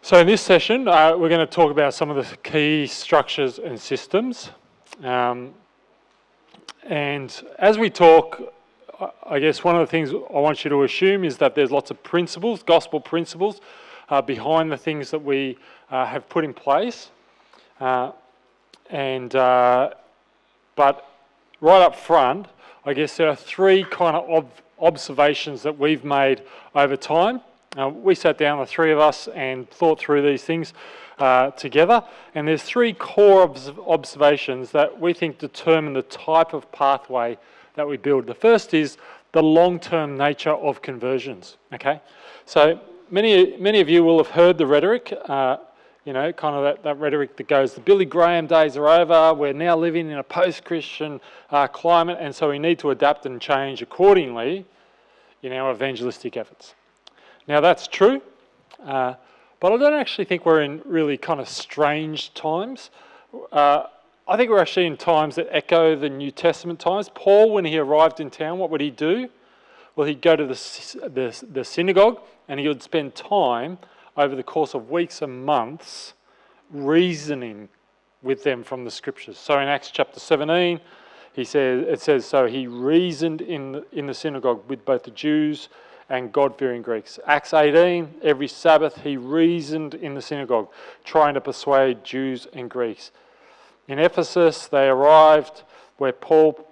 So in this session, we're going to talk about some of the key structures and systems. And as we talk, I guess one of the things I want you to assume is that there's lots of principles, gospel principles, behind the things that we have put in place. But right up front, I guess there are three kind of observations that we've made over time. We sat down, the three of us, and thought through these things together. And there's three core observations that we think determine the type of pathway that we build. The first is the long-term nature of conversions. Okay, so many of you will have heard the rhetoric. Kind of that rhetoric that goes, the Billy Graham days are over. We're now living in a post-Christian climate, and so we need to adapt and change accordingly in our evangelistic efforts. Now that's true, but I don't actually think we're in really kind of strange times. I think we're actually in times that echo the New Testament times. Paul, when he arrived in town, what would he do? Well, he'd go to the synagogue and he would spend time over the course of weeks and months reasoning with them from the scriptures. So in Acts chapter 17, it says, so he reasoned in the synagogue with both the Jews and God-fearing Greeks. Acts 18, every Sabbath he reasoned in the synagogue, trying to persuade Jews and Greeks. In Ephesus, they arrived where Paul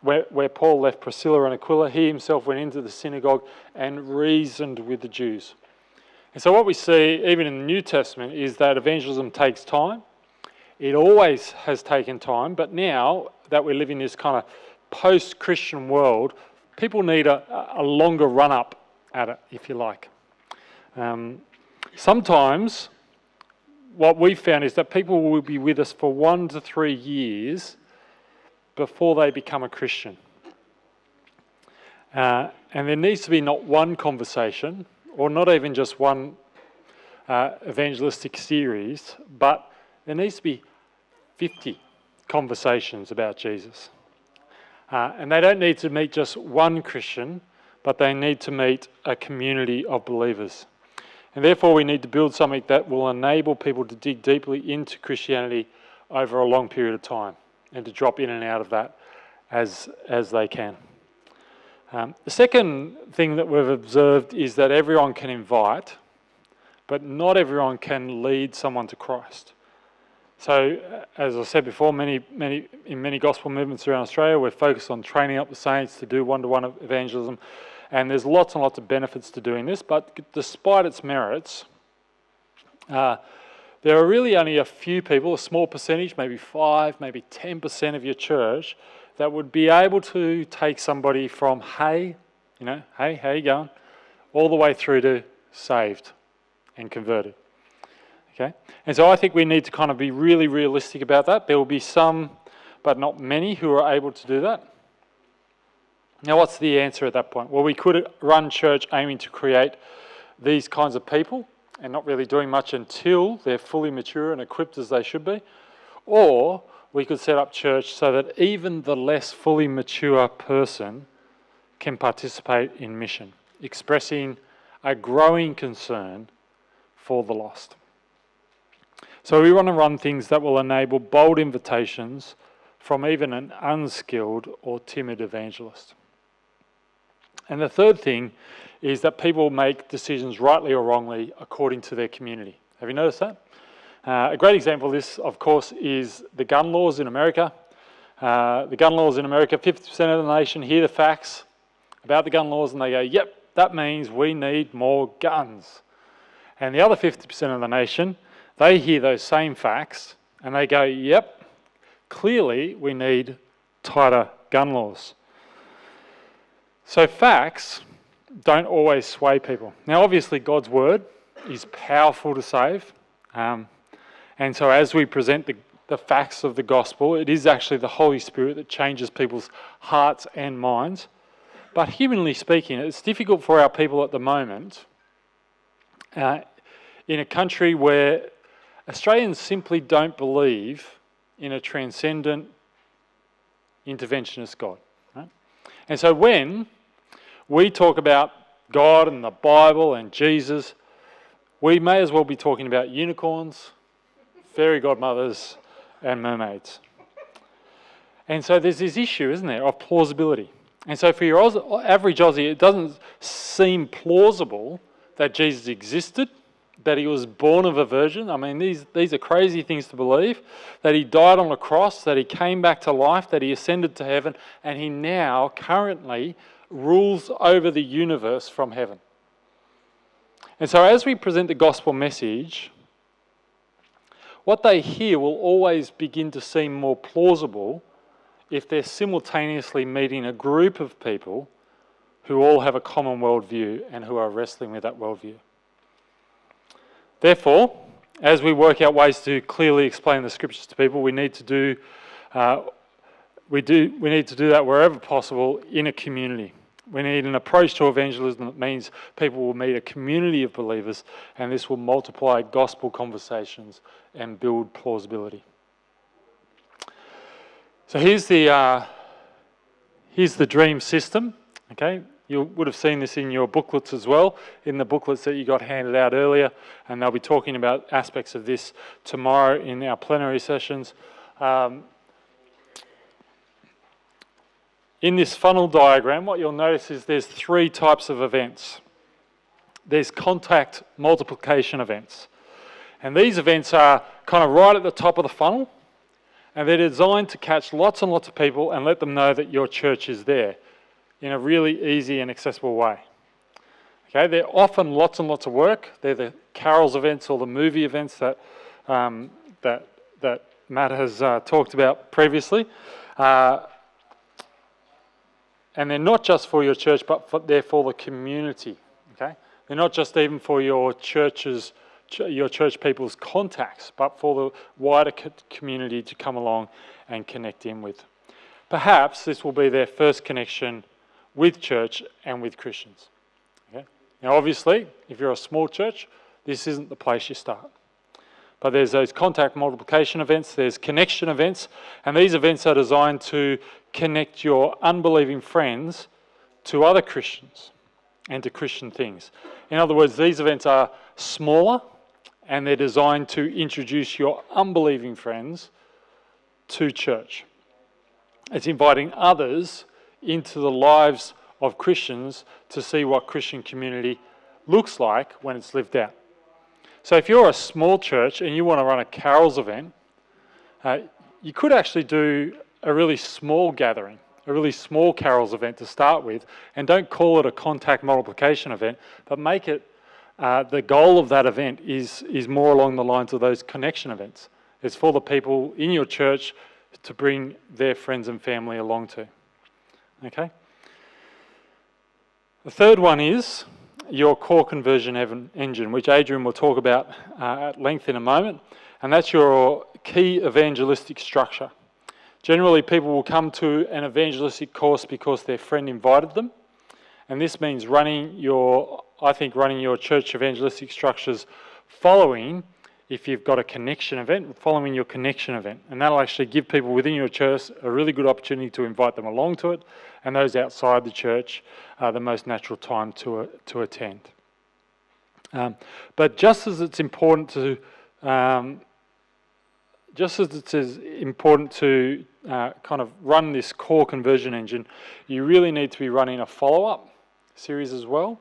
left Priscilla and Aquila. He himself went into the synagogue and reasoned with the Jews. And so what we see, even in the New Testament, is that evangelism takes time. It always has taken time, but now that we live in this kind of post-Christian world, people need a longer run-up at it, if you like. Sometimes what we've found is that people will be with us for 1 to 3 years before they become a Christian. And there needs to be not one conversation, or not even just one evangelistic series, but there needs to be 50 conversations about Jesus. And they don't need to meet just one Christian, but they need to meet a community of believers. And therefore we need to build something that will enable people to dig deeply into Christianity over a long period of time and to drop in and out of that as they can. The second thing that we've observed is that everyone can invite, but not everyone can lead someone to Christ. So, as I said before, in many gospel movements around Australia, we're focused on training up the saints to do one-to-one evangelism, and there's lots and lots of benefits to doing this, but despite its merits, there are really only a few people, a small percentage, maybe 5, maybe 10% of your church, that would be able to take somebody from, hey, how you going, all the way through to saved and converted. Okay? And so I think we need to kind of be really realistic about that. There will be some, but not many, who are able to do that. Now, what's the answer at that point? Well, we could run church aiming to create these kinds of people and not really doing much until they're fully mature and equipped as they should be. Or we could set up church so that even the less fully mature person can participate in mission, expressing a growing concern for the lost. So we want to run things that will enable bold invitations from even an unskilled or timid evangelist. And the third thing is that people make decisions rightly or wrongly according to their community. Have you noticed that? A great example of this, of course, is the gun laws in America. The gun laws in America, 50% of the nation hear the facts about the gun laws and they go, yep, that means we need more guns. And the other 50% of the nation, they hear those same facts and they go, yep, clearly we need tighter gun laws. So facts don't always sway people. Now, obviously, God's word is powerful to save. And so as we present the facts of the gospel, it is actually the Holy Spirit that changes people's hearts and minds. But humanly speaking, it's difficult for our people at the moment in a country where Australians simply don't believe in a transcendent interventionist God. Right? And so when we talk about God and the Bible and Jesus, we may as well be talking about unicorns, fairy godmothers, and mermaids. And so there's this issue, isn't there, of plausibility. And so for your average Aussie, it doesn't seem plausible that Jesus existed, that he was born of a virgin. I mean, these are crazy things to believe. That he died on a cross, that he came back to life, that he ascended to heaven, and he now currently rules over the universe from heaven. And so as we present the gospel message, what they hear will always begin to seem more plausible if they're simultaneously meeting a group of people who all have a common worldview and who are wrestling with that worldview. Therefore, as we work out ways to clearly explain the scriptures to people, we need to do that wherever possible in a community. We need an approach to evangelism that means people will meet a community of believers, and this will multiply gospel conversations and build plausibility. So here's the dream system. Okay, you would have seen this in your booklets as well, in the booklets that you got handed out earlier, and they'll be talking about aspects of this tomorrow in our plenary sessions. In this funnel diagram, what you'll notice is there's 3 types of events. There's contact multiplication events. And these events are kind of right at the top of the funnel, and they're designed to catch lots and lots of people and let them know that your church is there in a really easy and accessible way. Okay, they're often lots and lots of work. They're the carols events or the movie events that Matt has talked about previously. And they're not just for your church, but they're for the community. Okay, they're not just even for your church people's contacts, but for the wider community to come along and connect in with. Perhaps this will be their first connection with church and with Christians. Okay? Now, obviously, if you're a small church, this isn't the place you start. But there's those contact multiplication events, there's connection events, and these events are designed to connect your unbelieving friends to other Christians and to Christian things. In other words, these events are smaller, and they're designed to introduce your unbelieving friends to church. It's inviting others into the lives of Christians to see what Christian community looks like when it's lived out. So if you're a small church and you want to run a carols event, you could actually do a really small gathering, a really small carols event to start with, and don't call it a contact multiplication event, but make it the goal of that event is more along the lines of those connection events. It's for the people in your church to bring their friends and family along to. Okay? The third one is your core conversion engine, which Adrian will talk about at length in a moment, and that's your key evangelistic structure. Generally, people will come to an evangelistic course because their friend invited them, and this means running your church evangelistic structures following, if you've got a connection event, following your connection event. And that'll actually give people within your church a really good opportunity to invite them along to it, and those outside the church the most natural time to attend. But just as it's important to kind of run this core conversion engine, you really need to be running a follow-up series as well.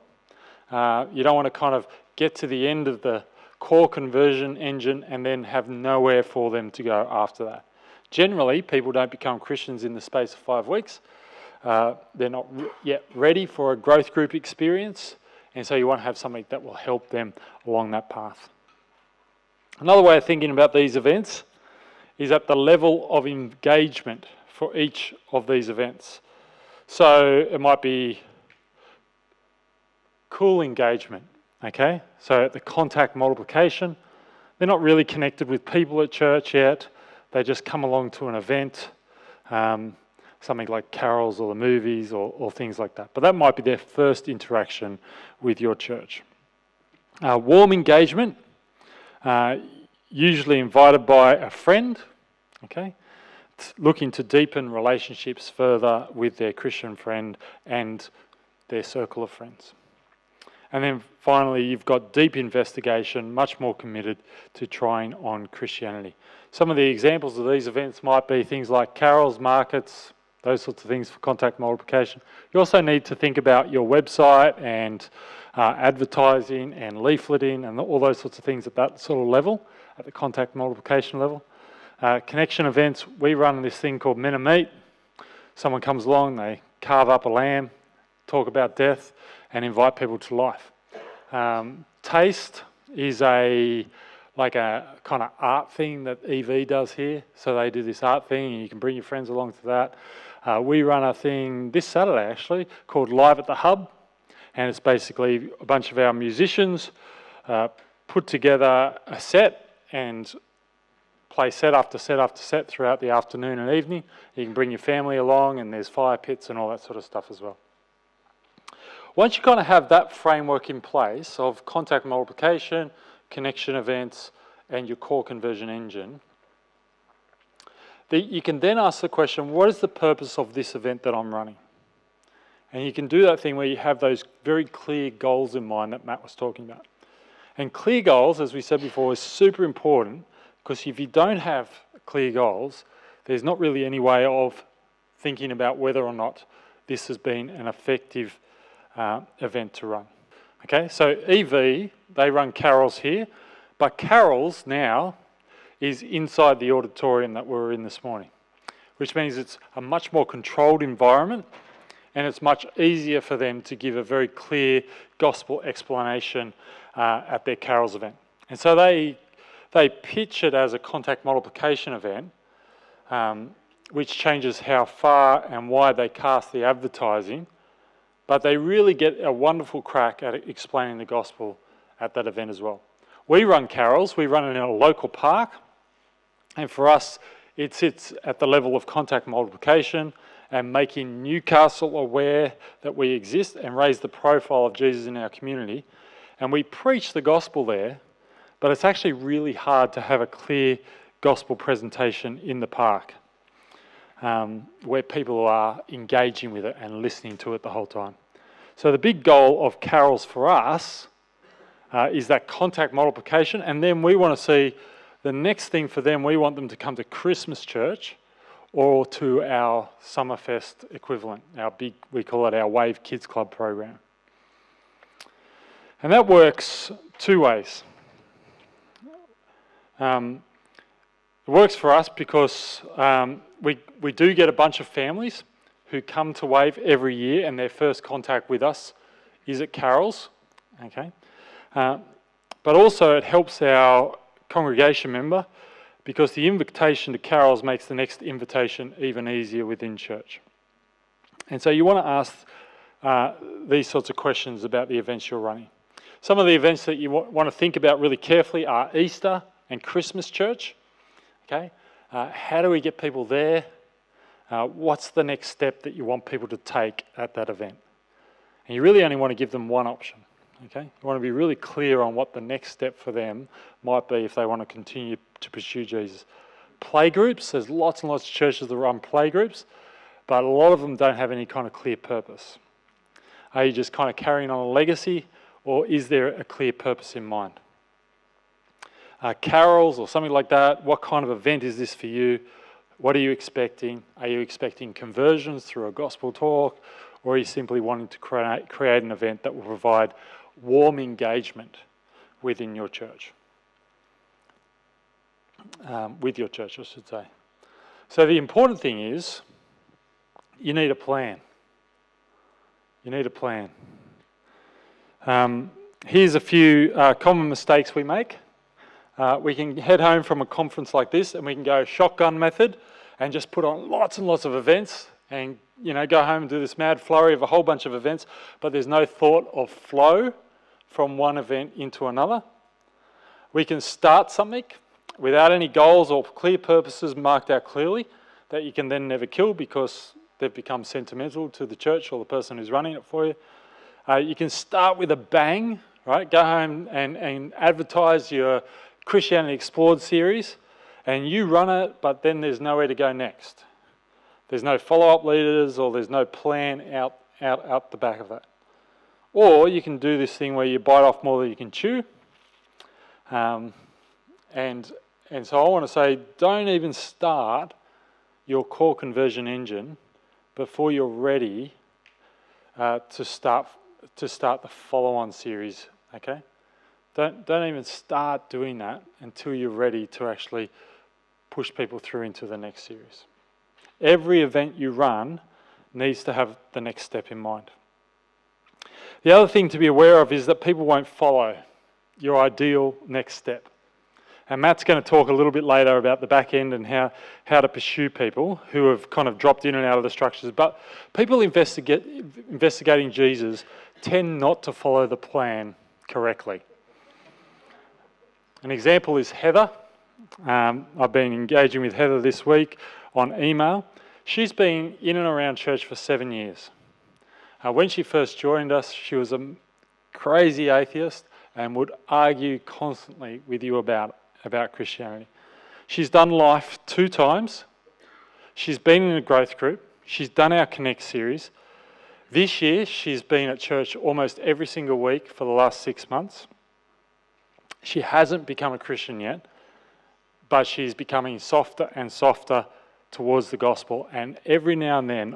You don't want to kind of get to the end of the core conversion engine and then have nowhere for them to go after that. Generally, people don't become Christians in the space of 5 weeks. They're not yet ready for a growth group experience, and so you want to have something that will help them along that path. Another way of thinking about these events is at the level of engagement for each of these events. So it might be cool engagement, okay? So at the contact multiplication, they're not really connected with people at church yet. They just come along to an event, something like carols or the movies or things like that. But that might be their first interaction with your church. Warm engagement, usually invited by a friend, okay? Looking to deepen relationships further with their Christian friend and their circle of friends. And then finally, you've got deep investigation, much more committed to trying on Christianity. Some of the examples of these events might be things like carols, markets, those sorts of things for contact multiplication. You also need to think about your website and advertising and leafleting and all those sorts of things at that sort of level, at the contact multiplication level. Connection events, we run this thing called Men and Meat. Someone comes along, they carve up a lamb, talk about death, and invite people to life. Taste is like a kind of art thing that EV does here. So they do this art thing, and you can bring your friends along to that. We run a thing this Saturday, actually, called Live at the Hub, and it's basically a bunch of our musicians put together a set and play set after set after set throughout the afternoon and evening. You can bring your family along, and there's fire pits and all that sort of stuff as well. Once you kind of have that framework in place of contact multiplication, connection events, and your core conversion engine, you can then ask the question, what is the purpose of this event that I'm running? And you can do that thing where you have those very clear goals in mind that Matt was talking about. And clear goals, as we said before, is super important, because if you don't have clear goals, there's not really any way of thinking about whether or not this has been an effective event to run. Okay, so EV, they run carols here, but carols now is inside the auditorium that we were in this morning, which means it's a much more controlled environment, and it's much easier for them to give a very clear gospel explanation at their carols event. And so they pitch it as a contact multiplication event, which changes how far and wide they cast the advertising, but they really get a wonderful crack at explaining the gospel at that event as well. We run carols, we run it in a local park, and for us, it sits at the level of contact multiplication and making Newcastle aware that we exist and raise the profile of Jesus in our community. And we preach the gospel there, but it's actually really hard to have a clear gospel presentation in the park where people are engaging with it and listening to it the whole time. So the big goal of carols for us is that contact multiplication, and then we want to see the next thing for them, we want them to come to Christmas church or to our Summerfest equivalent, we call it our Wave Kids Club program. And that works two ways. It works for us because we do get a bunch of families who come to Wave every year, and their first contact with us is at carols. Okay, but also it helps our congregation member, because the invitation to carols makes the next invitation even easier within church. And so you want to ask these sorts of questions about the events you're running. Some of the events that you want to think about really carefully are Easter and Christmas church. Okay, how do we get people there? What's the next step that you want people to take at that event? And you really only want to give them one option. Okay, you want to be really clear on what the next step for them might be if they want to continue to pursue Jesus. Playgroups, there's lots and lots of churches that run playgroups, but a lot of them don't have any kind of clear purpose. Are you just kind of carrying on a legacy, or is there a clear purpose in mind? Carols or something like that, what kind of event is this for you? What are you expecting? Are you expecting conversions through a gospel talk, or are you simply wanting to create an event that will provide warm engagement within your church? With your church, I should say. So the important thing is, you need a plan. You need a plan. Here's a few common mistakes we make. We can head home from a conference like this and we can go shotgun method and just put on lots and lots of events and go home and do this mad flurry of a whole bunch of events, but there's no thought of flow from one event into another. We can start something without any goals or clear purposes marked out clearly that you can then never kill because they've become sentimental to the church or the person who's running it for you. You can start with a bang, right? Go home and advertise your Christianity Explored series, and you run it, but then there's nowhere to go next. There's no follow-up leaders, or there's no plan out the back of that. Or you can do this thing where you bite off more than you can chew. And so I want to say, don't even start your core conversion engine before you're ready to start the follow-on series. Okay, don't even start doing that until you're ready to actually push people through into the next series. Every event you run needs to have the next step in mind. The other thing to be aware of is that people won't follow your ideal next step. And Matt's going to talk a little bit later about the back end and how to pursue people who have kind of dropped in and out of the structures. But people investigating Jesus tend not to follow the plan correctly. An example is Heather. I've been engaging with Heather this week on email. She's been in and around church for 7 years. When she first joined us, she was a crazy atheist and would argue constantly with you about Christianity. She's done life 2 times. She's been in a growth group. She's done our Connect series. This year, she's been at church almost every single week for the last 6 months. She hasn't become a Christian yet, but she's becoming softer and softer towards the gospel. And every now and then,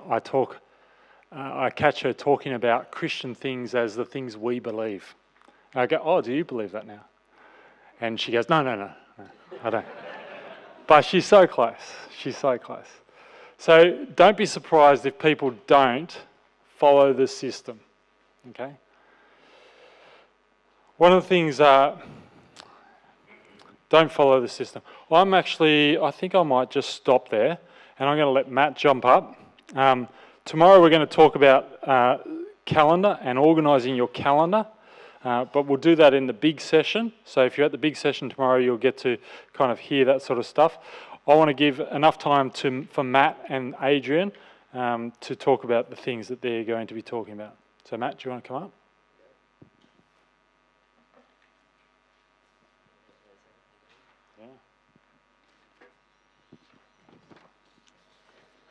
I catch her talking about Christian things as the things we believe. And I go, oh, do you believe that now? And she goes, no, I don't. But she's so close. She's so close. So don't be surprised if people don't follow the system. Okay? One of the things, don't follow the system. I think I might just stop there, and I'm going to let Matt jump up. Tomorrow we're going to talk about calendar and organising your calendar, but we'll do that in the big session. So if you're at the big session tomorrow, you'll get to kind of hear that sort of stuff. I want to give enough time for Matt and Adrian to talk about the things that they're going to be talking about. So Matt, do you want to come up?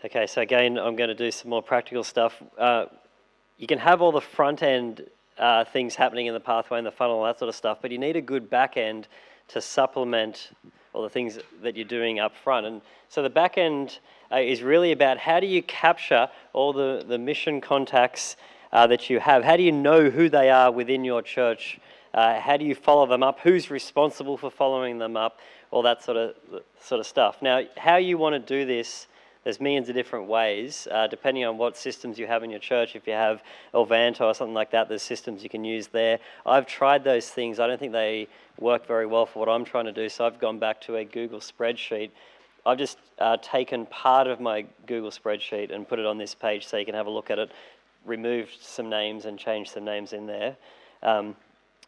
Okay, so again, I'm going to do some more practical stuff. You can have all the front end things happening in the pathway and the funnel and that sort of stuff, but you need a good back end to supplement all the things that you're doing up front. And so the back end is really about how do you capture all the mission contacts that you have? How do you know who they are within your church? How do you follow them up? Who's responsible for following them up? All that sort of stuff. Now, how you want to do this, there's millions of different ways, depending on what systems you have in your church. If you have Elvanto or something like that, there's systems you can use there. I've tried those things. I don't think they work very well for what I'm trying to do, so I've gone back to a Google spreadsheet. I've just taken part of my Google spreadsheet and put it on this page so you can have a look at it, removed some names and changed some names in there.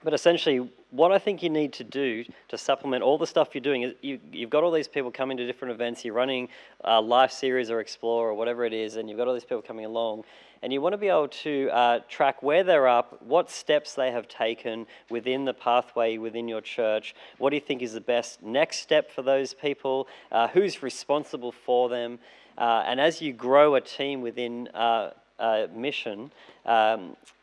But essentially, what I think you need to do to supplement all the stuff you're doing is you've got all these people coming to different events. You're running a life series or Explore or whatever it is, and you've got all these people coming along. And you want to be able to track where they're up, what steps they have taken within the pathway within your church. What do you think is the best next step for those people? Who's responsible for them? And as you grow a team within mission,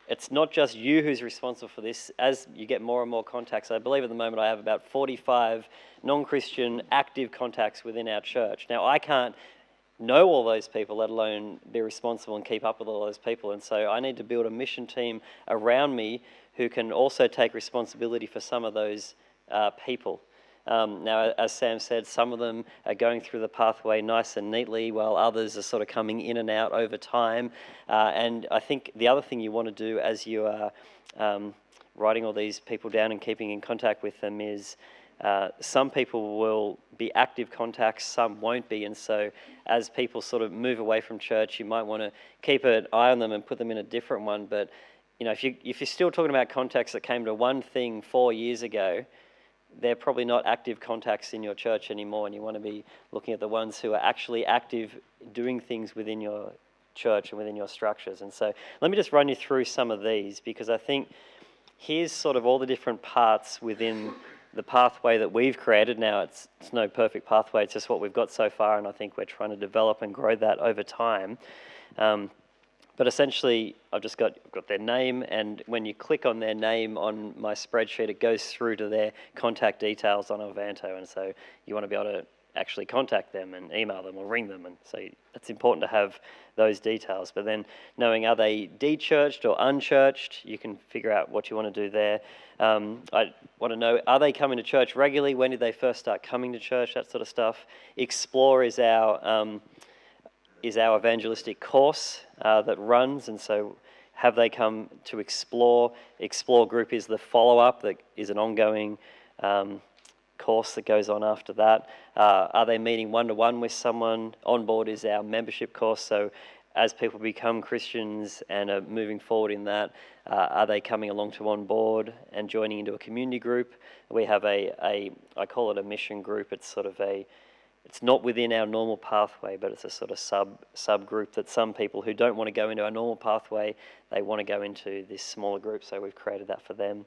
it's not just you who's responsible for this. As you get more and more contacts, I believe at the moment I have about 45 non-Christian active contacts within our church. Now, I can't know all those people, let alone be responsible and keep up with all those people. And so I need to build a mission team around me who can also take responsibility for some of those people. Now, as Sam said, some of them are going through the pathway nice and neatly, while others are sort of coming in and out over time. And I think the other thing you want to do as you are writing all these people down and keeping in contact with them is some people will be active contacts, some won't be. And so as people sort of move away from church, you might want to keep an eye on them and put them in a different one. But you know, if you're still talking about contacts that came to one thing 4 years ago, they're probably not active contacts in your church anymore, and you want to be looking at the ones who are actually active doing things within your church and within your structures. And so let me just run you through some of these, because I think here's sort of all the different parts within the pathway that we've created. Now, it's no perfect pathway, it's just what we've got so far, and I think we're trying to develop and grow that over time. But essentially, I've got their name, and when you click on their name on my spreadsheet, it goes through to their contact details on Varcoe, and so you want to be able to actually contact them and email them or ring them, and so it's important to have those details. But then knowing, are they de-churched or unchurched, you can figure out what you want to do there. I want to know, are they coming to church regularly? When did they first start coming to church? That sort of stuff. Explore is our evangelistic course that runs, and so have they come to Explore? Explore group is the follow-up that is an ongoing course that goes on after that. Are they meeting one-to-one with someone? Onboard is our membership course, so as people become Christians and are moving forward in that, are they coming along to Onboard and joining into a community group? We have I call it a mission group. It's sort of it's not within our normal pathway, but it's a sort of subgroup that some people who don't want to go into our normal pathway, they want to go into this smaller group, so we've created that for them.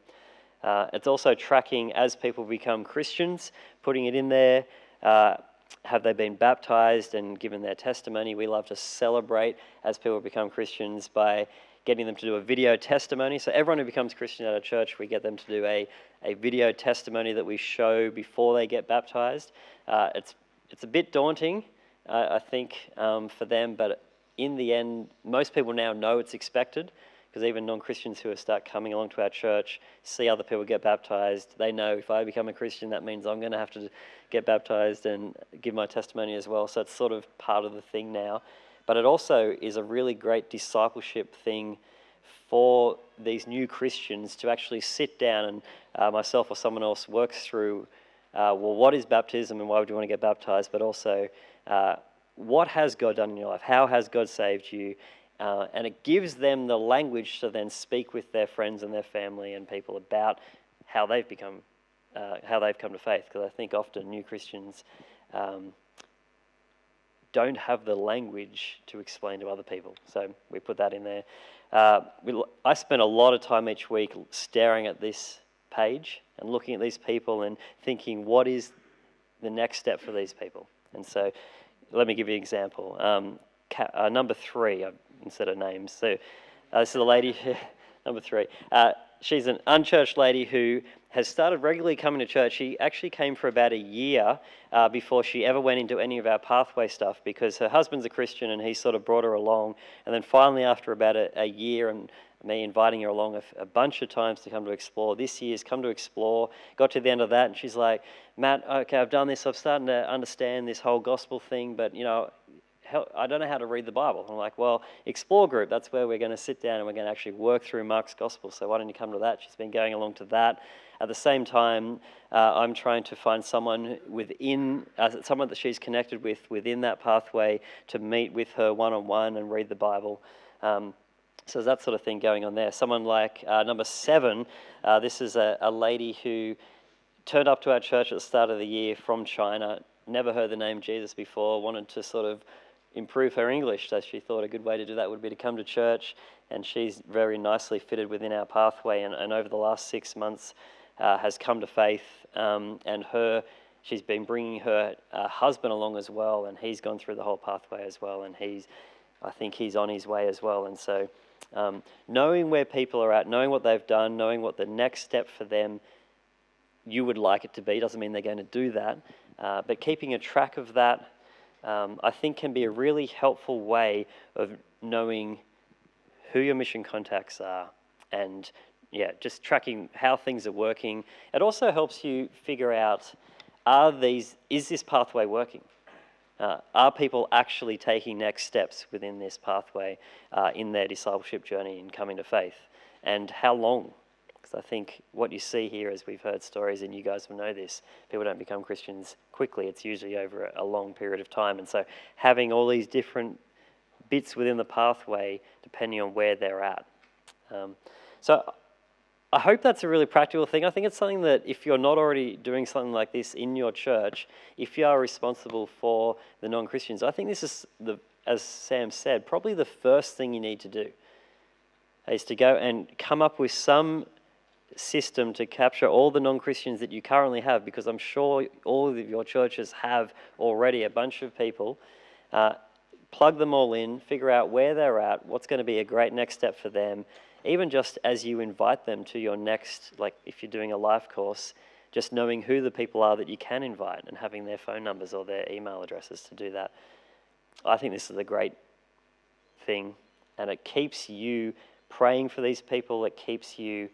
It's also tracking as people become Christians, putting it in there. Have they been baptized and given their testimony? We love to celebrate as people become Christians by getting them to do a video testimony. So everyone who becomes Christian at our church, we get them to do a video testimony that we show before they get baptized. It's a bit daunting, I think, for them, but in the end, most people now know it's expected, because even non-Christians who start coming along to our church see other people get baptized. They know, if I become a Christian, that means I'm going to have to get baptized and give my testimony as well. So it's sort of part of the thing now. But it also is a really great discipleship thing for these new Christians to actually sit down and myself or someone else works through what is baptism and why would you want to get baptized, but also what has God done in your life? How has God saved you? And it gives them the language to then speak with their friends and their family and people about how they've come to faith. Because I think often new Christians don't have the language to explain to other people. So we put that in there. I spend a lot of time each week staring at this page and looking at these people and thinking, what is the next step for these people? And so let me give you an example. Number 3, instead of names. So this is a lady, number 3. She's an unchurched lady who has started regularly coming to church. She actually came for about a year before she ever went into any of our pathway stuff, because her husband's a Christian and he sort of brought her along. And then finally, after about a year and me inviting her along a bunch of times to come to Explore, this year's come to Explore, got to the end of that, and she's like, Matt, okay, I've done this. I'm starting to understand this whole gospel thing, but, I don't know how to read the Bible. I'm like, well, Explore group, that's where we're going to sit down and we're going to actually work through Mark's gospel. So why don't you come to that? She's been going along to that. At the same time, I'm trying to find someone someone that she's connected with within that pathway to meet with her one-on-one and read the Bible. So there's that sort of thing going on there. Someone like number 7, this is a lady who turned up to our church at the start of the year from China, never heard the name Jesus before, wanted to sort of improve her English, so she thought a good way to do that would be to come to church, and she's very nicely fitted within our pathway, and over the last 6 months has come to faith, and she's been bringing her husband along as well, and he's gone through the whole pathway as well, and I think he's on his way as well. And so knowing where people are at, knowing what they've done, knowing what the next step for them you would like it to be, doesn't mean they're going to do that, but keeping a track of that I think can be a really helpful way of knowing who your mission contacts are and just tracking how things are working. It also helps you figure out, is this pathway working? Are people actually taking next steps within this pathway in their discipleship journey and coming to faith? And how long? Because I think what you see here, as we've heard stories, and you guys will know this, people don't become Christians quickly. It's usually over a long period of time. And so having all these different bits within the pathway, depending on where they're at. So I hope that's a really practical thing. I think it's something that if you're not already doing something like this in your church, if you are responsible for the non-Christians, I think this is, as Sam said, probably the first thing you need to do, is to go and come up with some system to capture all the non-Christians that you currently have, because I'm sure all of your churches have already a bunch of people. plug them all in, figure out where they're at, what's going to be a great next step for them, even just as you invite them to your next, like if you're doing a life course, just knowing who the people are that you can invite and having their phone numbers or their email addresses to do that. I think this is a great thing, and it keeps you praying for these people, it keeps you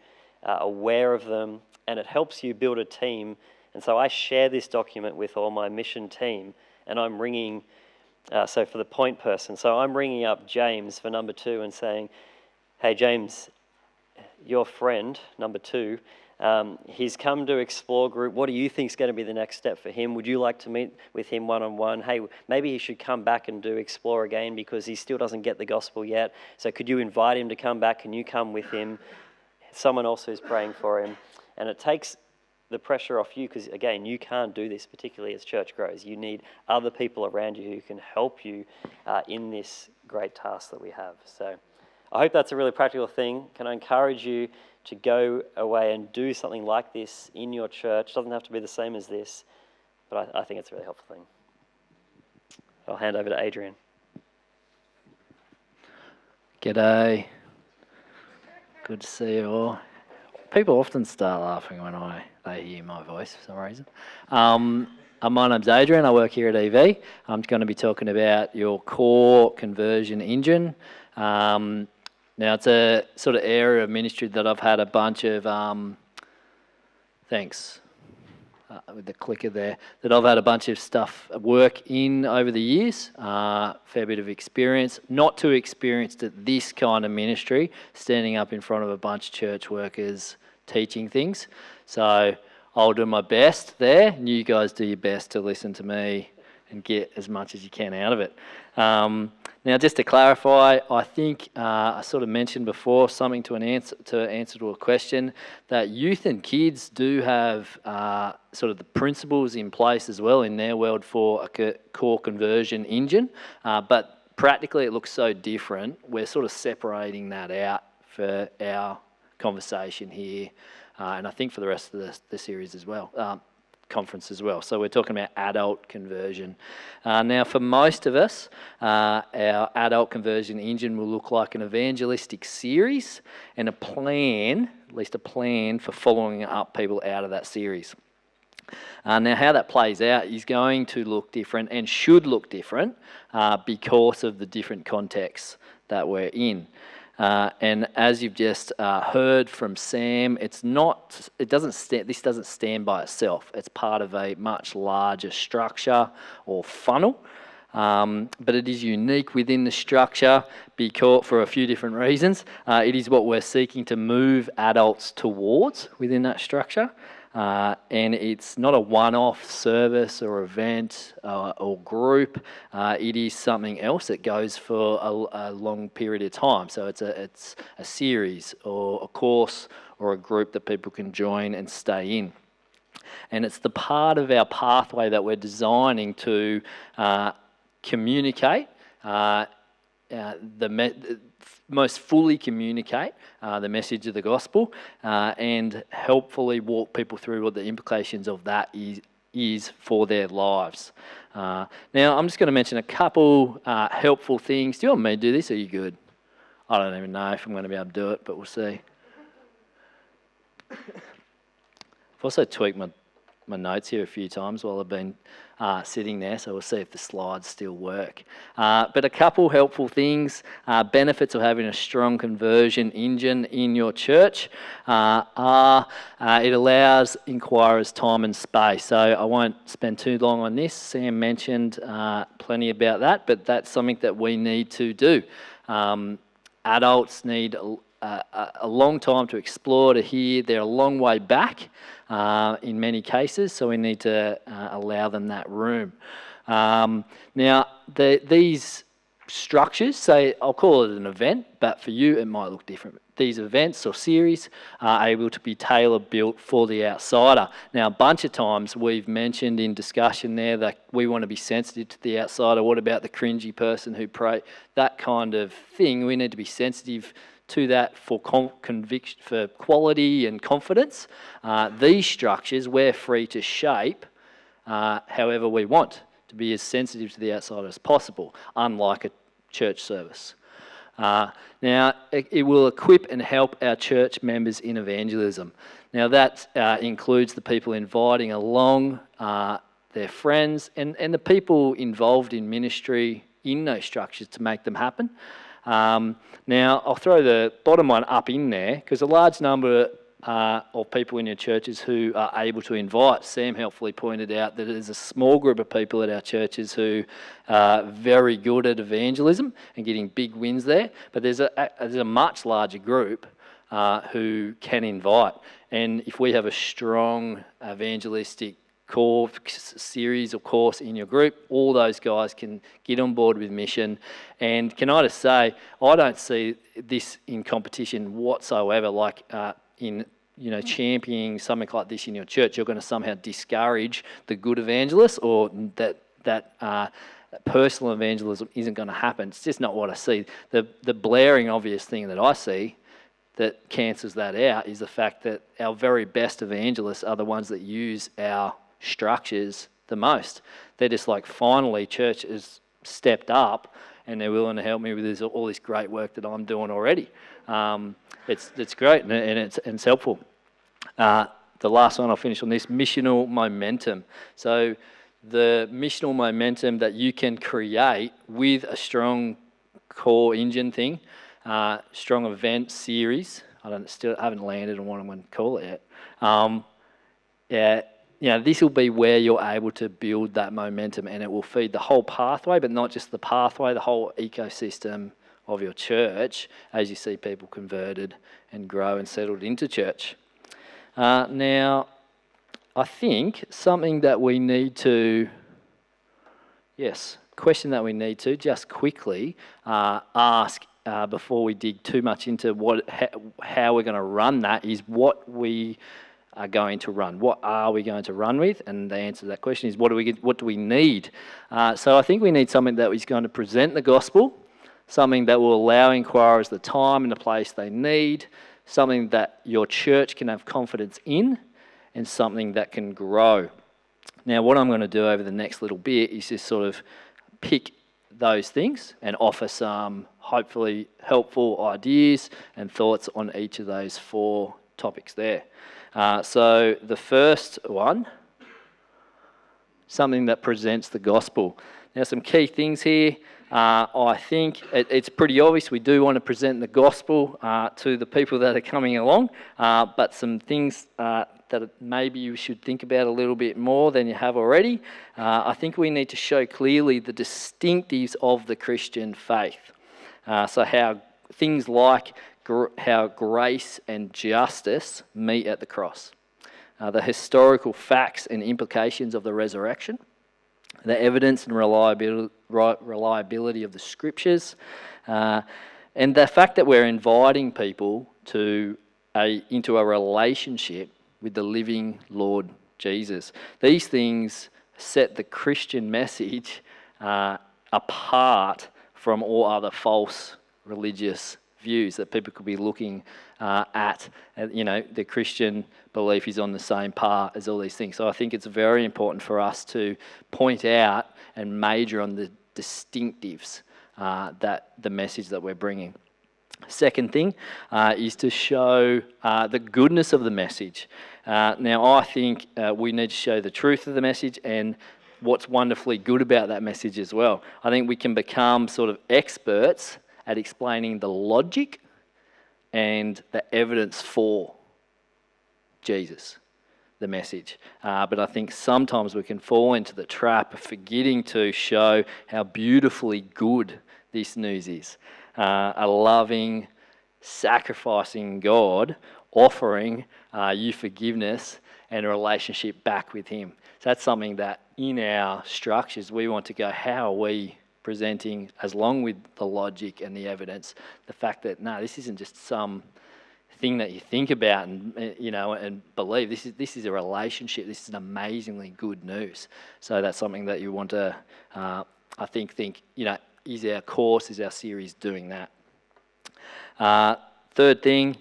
aware of them, and it helps you build a team. And so I share this document with all my mission team, and I'm ringing, so for the point person, so I'm ringing up James for number 2 and saying, hey James, your friend, number 2, he's come to Explore Group. What do you think is going to be the next step for him? Would you like to meet with him one-on-one? Hey, maybe he should come back and do Explore again because he still doesn't get the gospel yet. So could you invite him to come back? Can you come with him? Someone else who's praying for him. And it takes the pressure off you because, again, you can't do this, particularly as church grows. You need other people around you who can help you in this great task that we have. So I hope that's a really practical thing. Can I encourage you to go away and do something like this in your church? It doesn't have to be the same as this, but I think it's a really helpful thing. I'll hand over to Adrian. G'day. Good to see you all. People often start laughing when they hear my voice for some reason. My name's Adrian. I work here at EV. I'm going to be talking about your core conversion engine. Now, it's a sort of area of ministry that I've had a bunch of, with the clicker there, that I've had a bunch of stuff work in over the years, fair bit of experience, not too experienced at this kind of ministry, standing up in front of a bunch of church workers teaching things. So I'll do my best there, and you guys do your best to listen to me and get as much as you can out of it. Now, just to clarify, I think I sort of mentioned before something to answer to a question that youth and kids do have sort of the principles in place as well in their world for a core conversion engine, but practically it looks so different. We're sort of separating that out for our conversation here, and I think for the rest of the series as well. Conference as well. So we're talking about adult conversion. Now, for most of us, our adult conversion engine will look like an evangelistic series and a plan, at least a plan for following up people out of that series. Now, how that plays out is going to look different and should look different because of the different contexts that we're in. And as you've just heard from Sam, this doesn't stand by itself. It's part of a much larger structure or funnel, but it is unique within the structure because for a few different reasons. It is what we're seeking to move adults towards within that structure. And it's not a one-off service or event or group. It is something else that goes for a long period of time. So it's a series or a course or a group that people can join and stay in. And it's the part of our pathway that we're designing to communicate most fully communicate the message of the gospel and helpfully walk people through what the implications of that is for their lives. Now, I'm just going to mention a couple helpful things. Do you want me to do this, or are you good? I don't even know if I'm going to be able to do it, but we'll see. I've also tweaked my notes here a few times while I've been sitting there, so we'll see if the slides still work. But a couple helpful things, benefits of having a strong conversion engine in your church are it allows inquirers time and space. So I won't spend too long on this. Sam mentioned plenty about that, but that's something that we need to do. Adults need a long time to explore, to hear. They're a long way back in many cases, so we need to allow them that room. Now, these structures, say, I'll call it an event, but for you it might look different. These events or series are able to be tailor-built for the outsider. Now, a bunch of times we've mentioned in discussion there that we want to be sensitive to the outsider. What about the cringy person who prays? That kind of thing. We need to be sensitive to that for conviction, for quality and confidence. These structures we're free to shape however we want to be as sensitive to the outsider as possible, unlike a church service. Now, it will equip and help our church members in evangelism. Now, that includes the people inviting along their friends and the people involved in ministry in those structures to make them happen. Now, I'll throw the bottom one up in there because a large number of people in your churches who are able to invite. Sam helpfully pointed out that there's a small group of people at our churches who are very good at evangelism and getting big wins there, but there's a much larger group who can invite. And if we have a strong evangelistic core series or course in your group, all those guys can get on board with mission. And can I just say, I don't see this in competition whatsoever, like in championing something like this in your church, you're going to somehow discourage the good evangelists, or that personal evangelism isn't going to happen. It's just not what I see. The blaring obvious thing that I see that cancels that out is the fact that our very best evangelists are the ones that use our structures the most. They're just like, finally, church has stepped up and they're willing to help me with all this great work that I'm doing already. It's great and it's helpful. The last one I'll finish on this, missional momentum. So the missional momentum that you can create with a strong core engine thing, strong event series. I haven't landed on what I'm going to call it yet. This will be where you're able to build that momentum, and it will feed the whole pathway, but not just the pathway, the whole ecosystem of your church as you see people converted and grow and settled into church. Now, I think something that we need to, question that we need to just quickly ask before we dig too much into how we're going to run that is what we are going to run. What are we going to run with? And the answer to that question is what do we need? So I think we need something that is going to present the gospel, something that will allow inquirers the time and the place they need, something that your church can have confidence in, and something that can grow. Now, what I'm going to do over the next little bit is just sort of pick those things and offer some hopefully helpful ideas and thoughts on each of those 4 topics there. So the first one, something that presents the gospel. Now, some key things here. I think it's pretty obvious we do want to present the gospel to the people that are coming along, but some things that maybe you should think about a little bit more than you have already. I think we need to show clearly the distinctives of the Christian faith. So how things like how grace and justice meet at the cross, the historical facts and implications of the resurrection, the evidence and reliability of the scriptures, and the fact that we're inviting people into a relationship with the living Lord Jesus. These things set the Christian message apart from all other false religious views that people could be looking at. The Christian belief is on the same par as all these things. So I think it's very important for us to point out and major on the distinctives that the message that we're bringing. Second thing is to show the goodness of the message. Now, I think we need to show the truth of the message and what's wonderfully good about that message as well. I think we can become sort of experts at explaining the logic and the evidence for Jesus, the message. But I think sometimes we can fall into the trap of forgetting to show how beautifully good this news is. A loving, sacrificing God offering you forgiveness and a relationship back with Him. So that's something that in our structures we want to go, how are we presenting, as long with the logic and the evidence, the fact that this isn't just some thing that you think about and believe. This is a relationship. This is an amazingly good news. So that's something that you want to, I think is our course, is our series doing that. Third thing,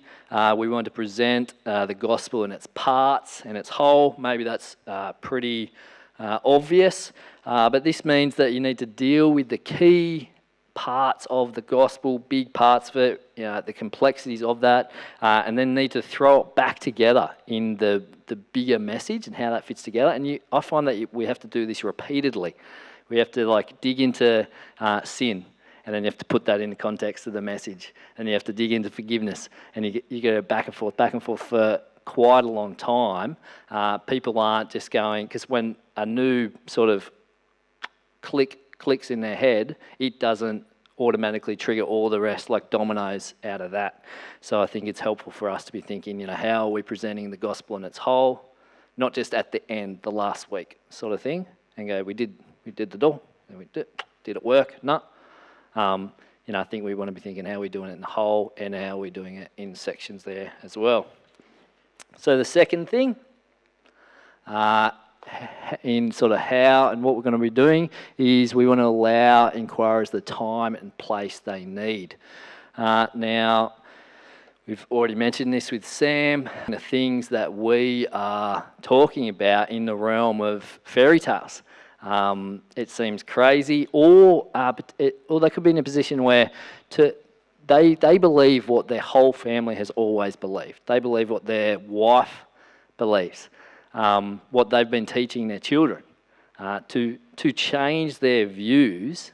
we want to present the gospel in its parts and its whole. Maybe that's pretty obvious, but this means that you need to deal with the key parts of the gospel, big parts of it, the complexities of that, and then need to throw it back together in the bigger message and how that fits together. And I find that we have to do this repeatedly. We have to dig into sin, and then you have to put that in the context of the message, and you have to dig into forgiveness, and you go back and forth for quite a long time. People aren't just going, because when a new sort of clicks in their head, it doesn't automatically trigger all the rest like dominoes out of that. So I think it's helpful for us to be thinking, how are we presenting the gospel in its whole, not just at the end, the last week sort of thing, and go, we did the door, and we did it work? No. I think we want to be thinking how we're doing it in the whole and how we're doing it in sections there as well. So the second thing, in sort of how and what we're going to be doing, is we want to allow inquirers the time and place they need. Now, we've already mentioned this with Sam, the things that we are talking about in the realm of fairy tales. It seems crazy, or they could be in a position where they believe what their whole family has always believed. They believe what their wife believes, what they've been teaching their children. To change their views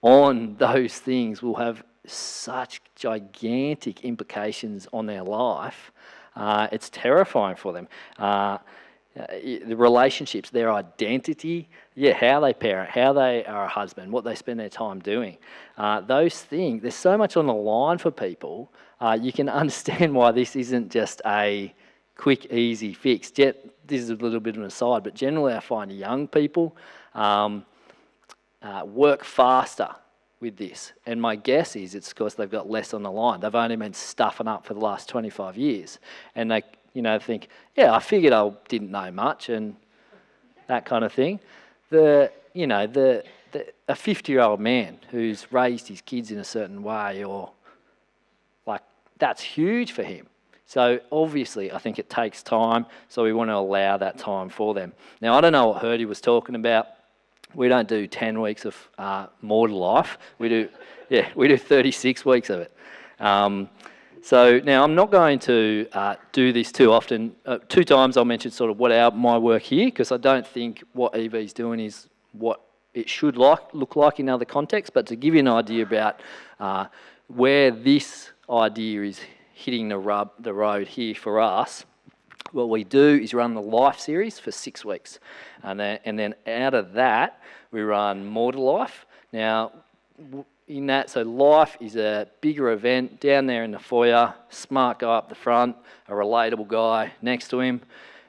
on those things will have such gigantic implications on their life. It's terrifying for them. The relationships, their identity, how they parent, how they are a husband, what they spend their time doing. Those things, there's so much on the line for people. You can understand why this isn't just a quick, easy fix. This is a little bit of an aside, but generally I find young people work faster with this. And my guess is it's because they've got less on the line. They've only been stuffing up for the last 25 years. And they think, I figured I didn't know much and that kind of thing. A 50-year-old man who's raised his kids in a certain way, or that's huge for him. So obviously I think it takes time, so we want to allow that time for them. Now, I don't know what Herdy was talking about. We don't do 10 weeks of more to life. We do 36 weeks of it. So now I'm not going to do this too often. 2 times I'll mention sort of what my work here, because I don't think what EV's doing is what it should look like in other contexts. But to give you an idea about where this idea is hitting the road here for us, what we do is run the Life series for 6 weeks. And then out of that, we run More to Life. Now, in that, so Life is a bigger event down there in the foyer, smart guy up the front, a relatable guy next to him,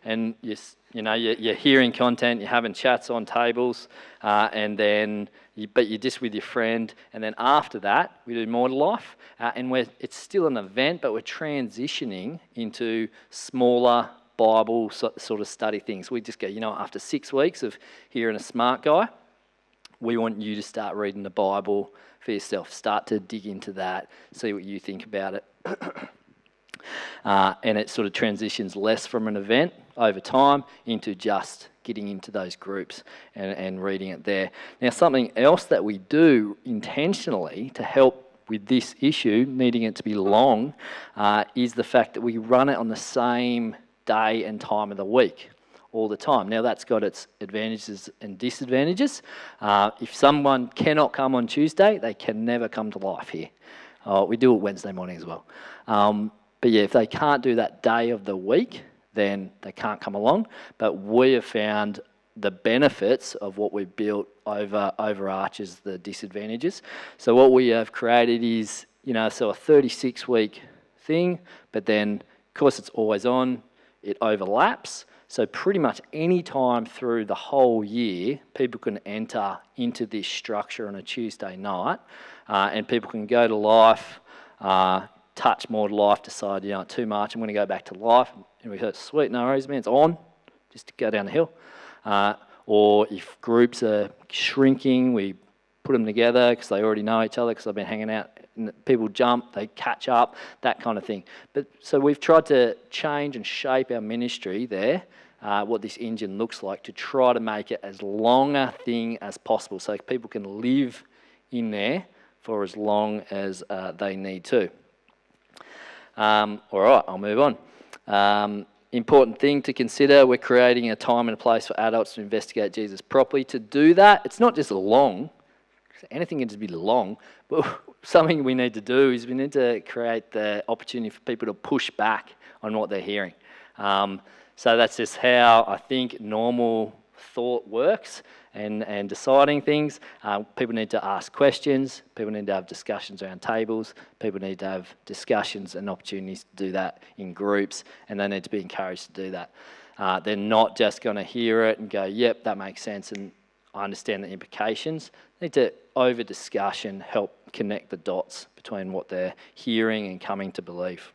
and you're hearing content, you're having chats on tables, but you're just with your friend. And then after that, we do More to Life, and it's still an event, but we're transitioning into smaller Bible sort of study things. We just go, after 6 weeks of hearing a smart guy, we want you to start reading the Bible for yourself. Start to dig into that, see what you think about it. And it sort of transitions less from an event over time into just getting into those groups and reading it there. Now, something else that we do intentionally to help with this issue, needing it to be long, is the fact that we run it on the same day and time of the week all the time. Now, that's got its advantages and disadvantages. If someone cannot come on Tuesday, they can never come to Life here. We do it Wednesday morning as well. But if they can't do that day of the week, then they can't come along. But we have found the benefits of what we've built overarches the disadvantages. So what we have created is, so a 36-week thing, but then, of course, it's always on, it overlaps. So pretty much any time through the whole year, people can enter into this structure on a Tuesday night, and people can go to Life, touch More to Life, decide, too much, I'm going to go back to Life. And we heard, sweet, no worries, man, it's on, just to go down the hill. Or if groups are shrinking, we put them together because they already know each other because they've been hanging out. And people jump, they catch up, that kind of thing. But so we've tried to change and shape our ministry there what this engine looks like to try to make it as long a thing as possible so people can live in there for as long as they need to. All right, I'll move on. Important thing to consider, we're creating a time and a place for adults to investigate Jesus properly. To do that, it's not just long, anything can just be long, but something we need to do is we need to create the opportunity for people to push back on what they're hearing. So that's just how I think normal thought works and deciding things. People need to ask questions, people need to have discussions around tables, people need to have discussions and opportunities to do that in groups, and they need to be encouraged to do that. They're not just going to hear it and go, yep, that makes sense, and I understand the implications. They need to, over discussion, help connect the dots between what they're hearing and coming to believe.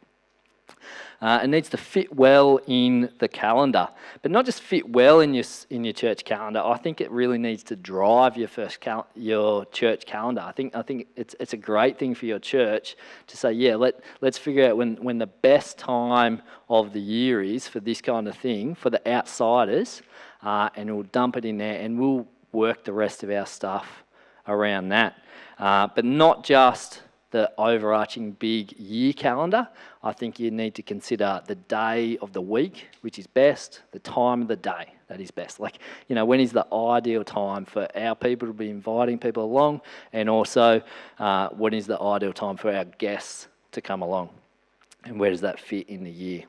It needs to fit well in the calendar, but not just fit well in your church calendar. I think it really needs to drive your church calendar. I think it's a great thing for your church to say, yeah, let's figure out when the best time of the year is for this kind of thing for the outsiders, and we'll dump it in there, and we'll work the rest of our stuff around that. But not just the overarching big year calendar. I think you need to consider the day of the week, which is best, the time of the day that is best. Like, when is the ideal time for our people to be inviting people along, and also when is the ideal time for our guests to come along, and where does that fit in the year?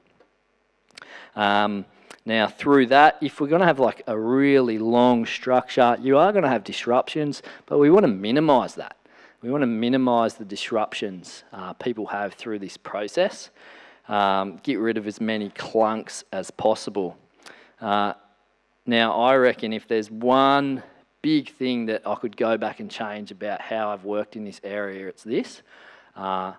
Now, through that, if we're going to have like a really long structure, you are going to have disruptions, but we want to minimise that. We want to minimise the disruptions people have through this process, get rid of as many clunks as possible. Now, I reckon if there's one big thing that I could go back and change about how I've worked in this area, it's this. I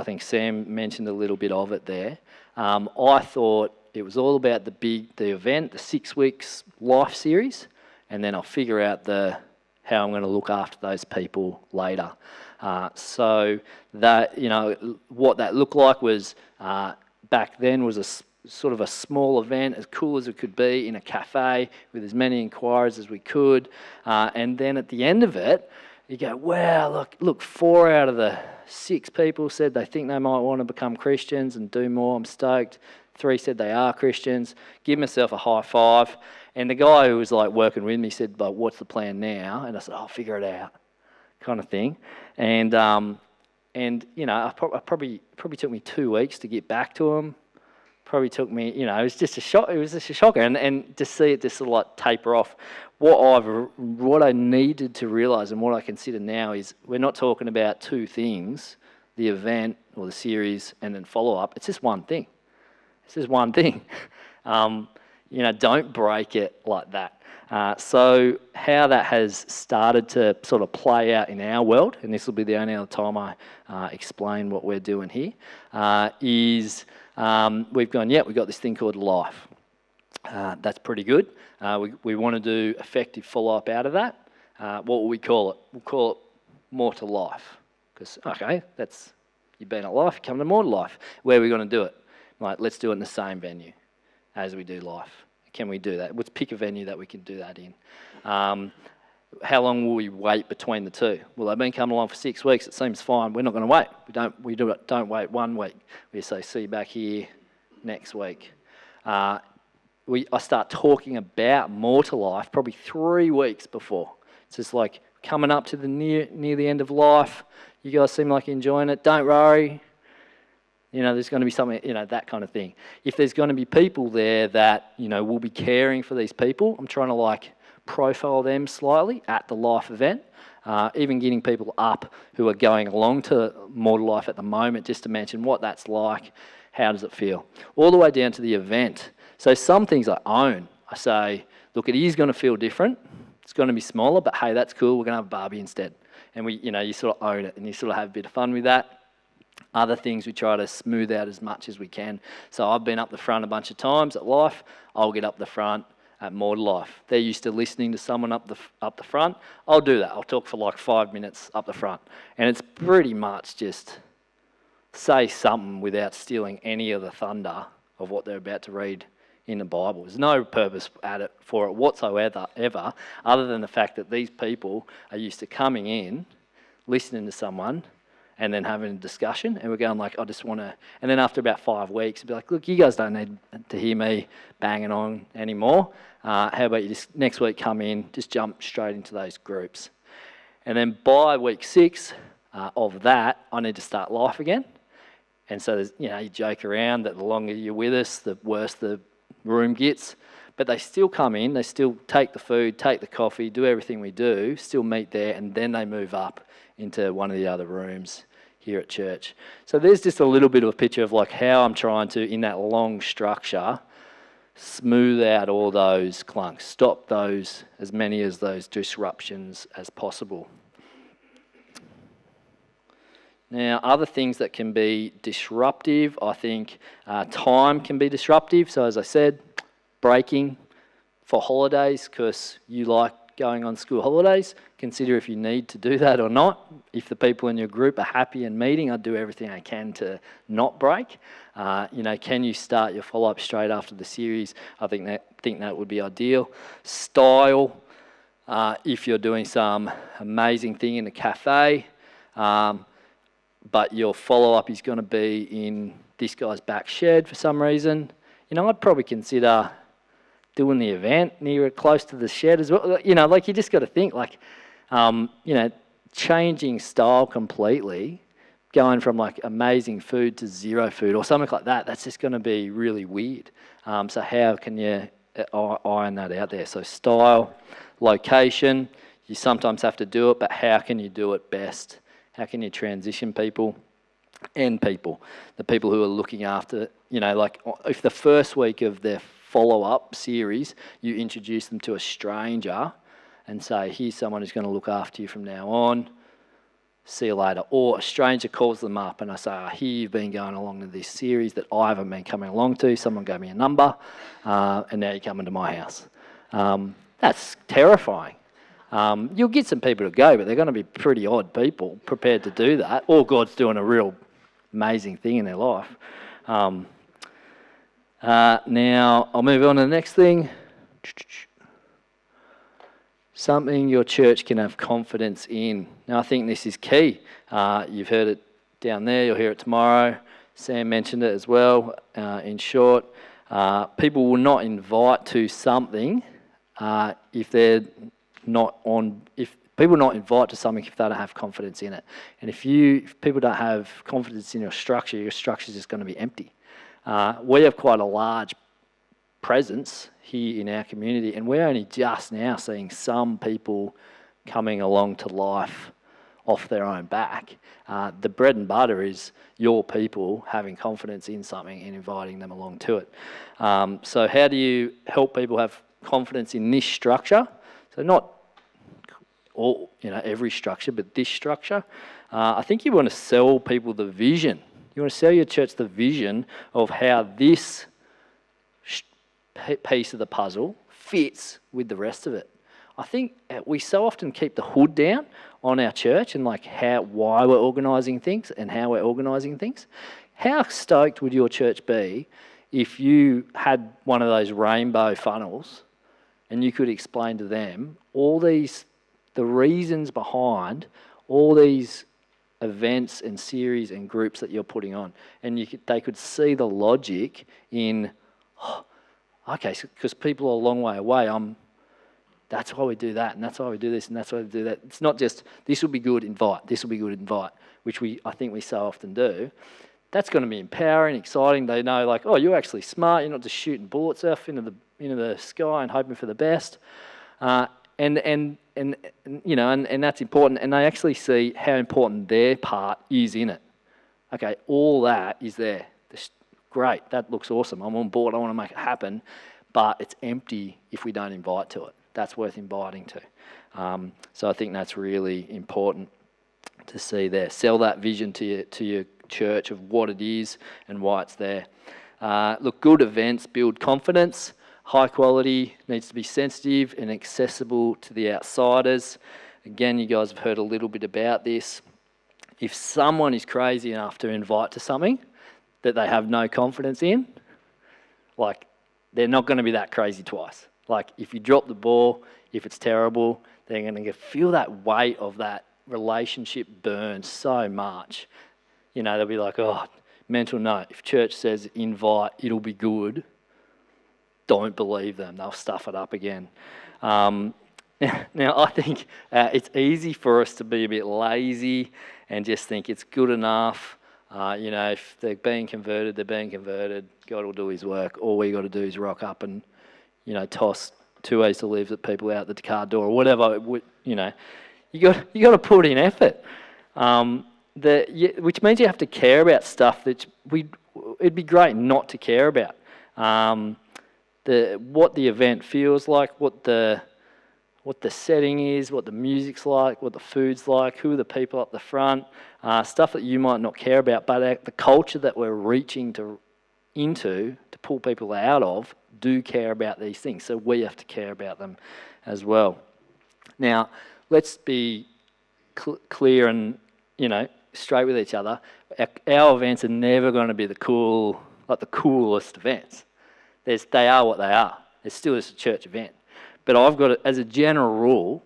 think Sam mentioned a little bit of it there. I thought it was all about the event, the 6 weeks life series, and then I'll figure out how I'm going to look after those people later. So that, what that looked like was, back then was a sort of a small event, as cool as it could be, in a cafe with as many inquiries as we could. And then at the end of it, you go, wow, look, 4 out of the 6 people said they think they might want to become Christians and do more. I'm stoked. 3 said they are Christians. Give myself a high five. And the guy who was like working with me said, "But what's the plan now?" And I said, "I'll figure it out," kind of thing. And it probably took me 2 weeks to get back to him. Probably took me, it was just a shock. It was just a shocker, and to see it just sort of like taper off. What I needed to realise and what I consider now is we're not talking about 2 things: the event or the series and then follow up. It's just one thing. It's just one thing. Don't break it like that. So how that has started to sort of play out in our world, and this will be the only other time I explain what we're doing here, is we've gone, we've got this thing called life. That's pretty good. We want to do effective follow-up out of that. What will we call it? We'll call it more to life. Because, you've been at life, come to more to life. Where are we going to do it? Like, let's do it in the same venue as we do life. Can we do that? Let's pick a venue that we can do that in. How long will we wait between the two? Well, they've been coming along for 6 weeks. It seems fine. We're not going to wait. Don't wait 1 week. We say, see you back here next week. I start talking about more to life probably 3 weeks before. It's just like coming up to the near the end of life. You guys seem like you're enjoying it. Don't worry. There's going to be something, that kind of thing. If there's going to be people there that, will be caring for these people, I'm trying to profile them slightly at the life event, even getting people up who are going along to more to life at the moment, just to mention what that's like, how does it feel, all the way down to the event. So some things I own. I say, look, it is going to feel different. It's going to be smaller, but hey, that's cool. We're going to have Barbie instead. And you sort of own it and you sort of have a bit of fun with that. Other things we try to smooth out as much as we can. So I've been up the front a bunch of times at Life. I'll get up the front at More to Life. They're used to listening to someone up the front. I'll do that. I'll talk for 5 minutes up the front. And it's pretty much just say something without stealing any of the thunder of what they're about to read in the Bible. There's no purpose for it whatsoever, other than the fact that these people are used to coming in, listening to someone, and then having a discussion. And we're going like, I just want to... And then after about 5 weeks, it'd be like, look, you guys don't need to hear me banging on anymore. How about you just next week come in, just jump straight into those groups. And then by week 6 of that, I need to start life again. And so, there's, you joke around that the longer you're with us, the worse the room gets. But they still come in, they still take the food, take the coffee, do everything we do, still meet there, and then they move up into one of the other rooms here at church. So there's just a little bit of a picture of like how I'm trying to, in that long structure, smooth out all those clunks, stop those, as many of those disruptions as possible. Now, other things that can be disruptive, I think time can be disruptive. So as I said, breaking for holidays, because you like going on school holidays, consider if you need to do that or not. If the people in your group are happy and meeting, I'd do everything I can to not break. Can you start your follow-up straight after the series? I think that would be ideal. Style, if you're doing some amazing thing in a cafe, but your follow-up is going to be in this guy's back shed for some reason, I'd probably consider doing the event near close to the shed as well. You just got to think changing style completely, going from like amazing food to zero food or something like that. That's just going to be really weird. So how can you iron that out there? So style, location, you sometimes have to do it, but how can you do it best? How can you transition people and the people who are looking after, if the first week of their follow-up series, you introduce them to a stranger and say, here's someone who's going to look after you from now on, see you later. Or a stranger calls them up and I say, I hear you've been going along to this series that I haven't been coming along to, someone gave me a number, and now you're coming to my house. That's terrifying. You'll get some people to go, but they're going to be pretty odd people prepared to do that, or God's doing a real amazing thing in their life. Now, I'll move on to the next thing. Something your church can have confidence in. Now, I think this is key. You've heard it down there. You'll hear it tomorrow. Sam mentioned it as well. In short, people will not invite to something if they're not on. If people not invite to something if they don't have confidence in it. And if people don't have confidence in your structure is just going to be empty. We have quite a large presence here in our community, and we're only just now seeing some people coming along to life off their own back. The bread and butter is your people having confidence in something and inviting them along to it. So how do you help people have confidence in this structure? So not all, every structure, but this structure. I think you want to sell people the vision. You want to sell your church the vision of how this piece of the puzzle fits with the rest of it. I think we so often keep the hood down on our church and why we're organising things and how we're organising things. How stoked would your church be if you had one of those rainbow funnels and you could explain to them the reasons behind all these events and series and groups that you're putting on, and they could see the logic in, because people are a long way away. That's why we do that, and that's why we do this, and that's why we do that. It's not just this will be good, invite. This will be good, invite, which I think we so often do. That's going to be empowering, exciting. They know, you're actually smart. You're not just shooting bullets off into the sky and hoping for the best. And that's important, and they actually see how important their part is in it. Okay, all that is there. Great, that looks awesome. I'm on board. I want to make it happen, but it's empty if we don't invite to it. That's worth inviting to. So I think that's really important to see there. Sell that vision to your church of what it is and why it's there. Good events build confidence. High quality, needs to be sensitive and accessible to the outsiders. Again, you guys have heard a little bit about this. If someone is crazy enough to invite to something that they have no confidence in, they're not going to be that crazy twice. Like, if you drop the ball, if it's terrible, they're going to feel that weight of that relationship burn so much. You know, they'll be like, oh, mental note, if church says invite, it'll be good, don't believe them. They'll stuff it up again. Now, I think it's easy for us to be a bit lazy and just think it's good enough. You know, if they're being converted, they're being converted. God will do his work. All we got to do is rock up and, you know, toss 2 ways to live at people out the car door or whatever. You know, you got to put in effort. Which means you have to care about stuff that it'd be great not to care about. What the event feels like, what the setting is, what the music's like, what the food's like, who are the people up the front, stuff that you might not care about, but the culture that we're reaching into to pull people out of do care about these things. So we have to care about them as well. Now, let's be clear and, you know, straight with each other. Our events are never going to be the coolest events. They are what they are. It's still just a church event. But I've got, as a general rule,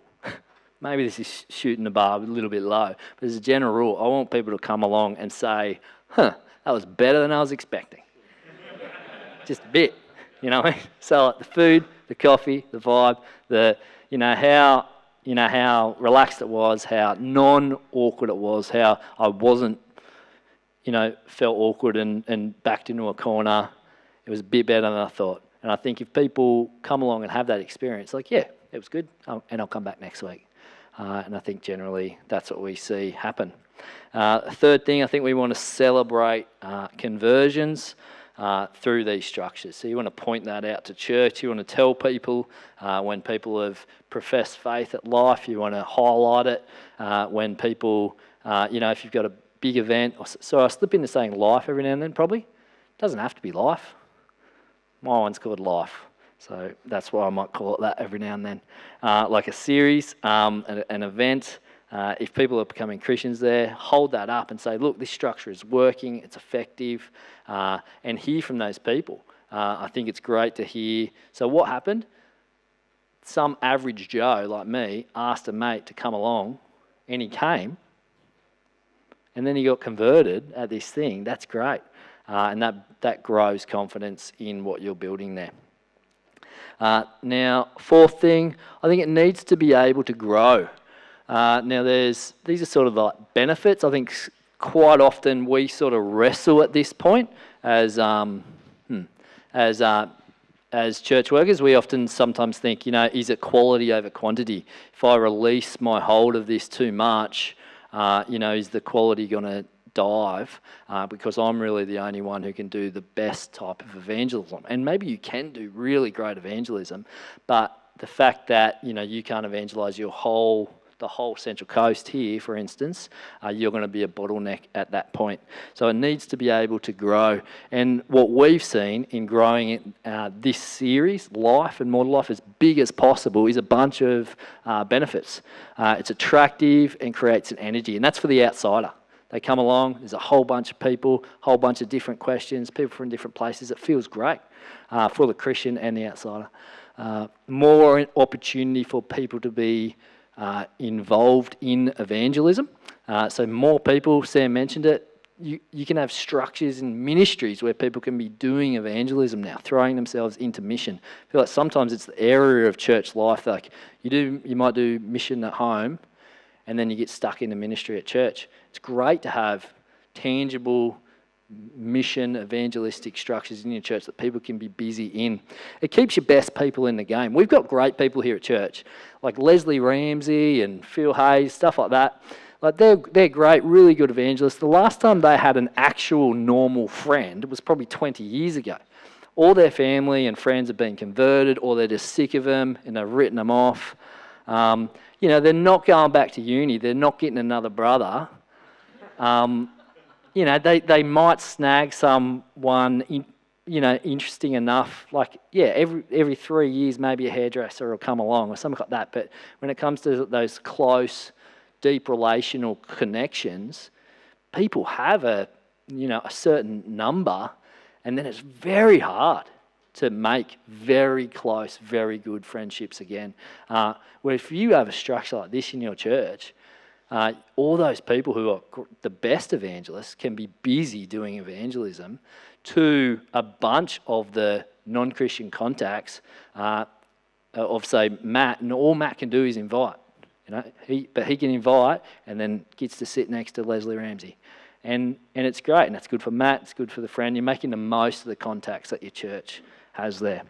maybe this is shooting the bar a little bit low, but as a general rule, I want people to come along and say, that was better than I was expecting. Just a bit, you know what I mean? So like the food, the coffee, the vibe, how relaxed it was, how non-awkward it was, how I wasn't, felt awkward and backed into a corner. It was a bit better than I thought. And I think if people come along and have that experience, like, yeah, it was good, and I'll come back next week. And I think generally that's what we see happen. Third thing, I think we want to celebrate conversions through these structures. So you want to point that out to church. You want to tell people when people have professed faith at Life. You want to highlight it when people, if you've got a big event. So I slip into saying Life every now and then, probably. It doesn't have to be Life. My one's called Life. So that's why I might call it that every now and then. Like a series, an event. If people are becoming Christians there, hold that up and say, look, this structure is working, it's effective, and hear from those people. I think it's great to hear. So what happened? Some average Joe like me asked a mate to come along, and he came, and then he got converted at this thing. That's great. And that grows confidence in what you're building there. Now, fourth thing, I think it needs to be able to grow. Now, these are sort of like benefits. I think quite often we sort of wrestle at this point as church workers. We often sometimes think, is it quality over quantity? If I release my hold of this too much, is the quality going to dive because I'm really the only one who can do the best type of evangelism? And maybe you can do really great evangelism, but the fact that you can't evangelize the whole Central Coast here, for instance, you're going to be a bottleneck at that point. So it needs to be able to grow. And what we've seen in growing this series, Life and More Life, as big as possible, is a bunch of benefits. It's attractive and creates an energy, and that's for the outsider. They come along, there's a whole bunch of people, whole bunch of different questions, people from different places. It feels great for the Christian and the outsider. More opportunity for people to be involved in evangelism. So more people, Sam mentioned it, you can have structures and ministries where people can be doing evangelism now, throwing themselves into mission. I feel like sometimes it's the area of church life, like you might do mission at home, and then you get stuck into ministry at church. It's great to have tangible mission evangelistic structures in your church that people can be busy in. It keeps your best people in the game. We've got great people here at church, like Leslie Ramsey and Phil Haynes, stuff like that. Like they're great, really good evangelists. The last time they had an actual normal friend was probably 20 years ago. All their family and friends have been converted, or they're just sick of them and they've written them off. They're not going back to uni. They're not getting another brother. They might snag someone, interesting enough. Like, every 3 years, maybe a hairdresser will come along or something like that. But when it comes to those close, deep relational connections, people have a certain number, and then it's very hard to make very close, very good friendships again. Where if you have a structure like this in your church, all those people who are the best evangelists can be busy doing evangelism to a bunch of the non-Christian contacts of, say, Matt, and all Matt can do is invite. But he can invite and then gets to sit next to Leslie Ramsey. And it's great, and it's good for Matt, it's good for the friend. You're making the most of the contacts that your church has there.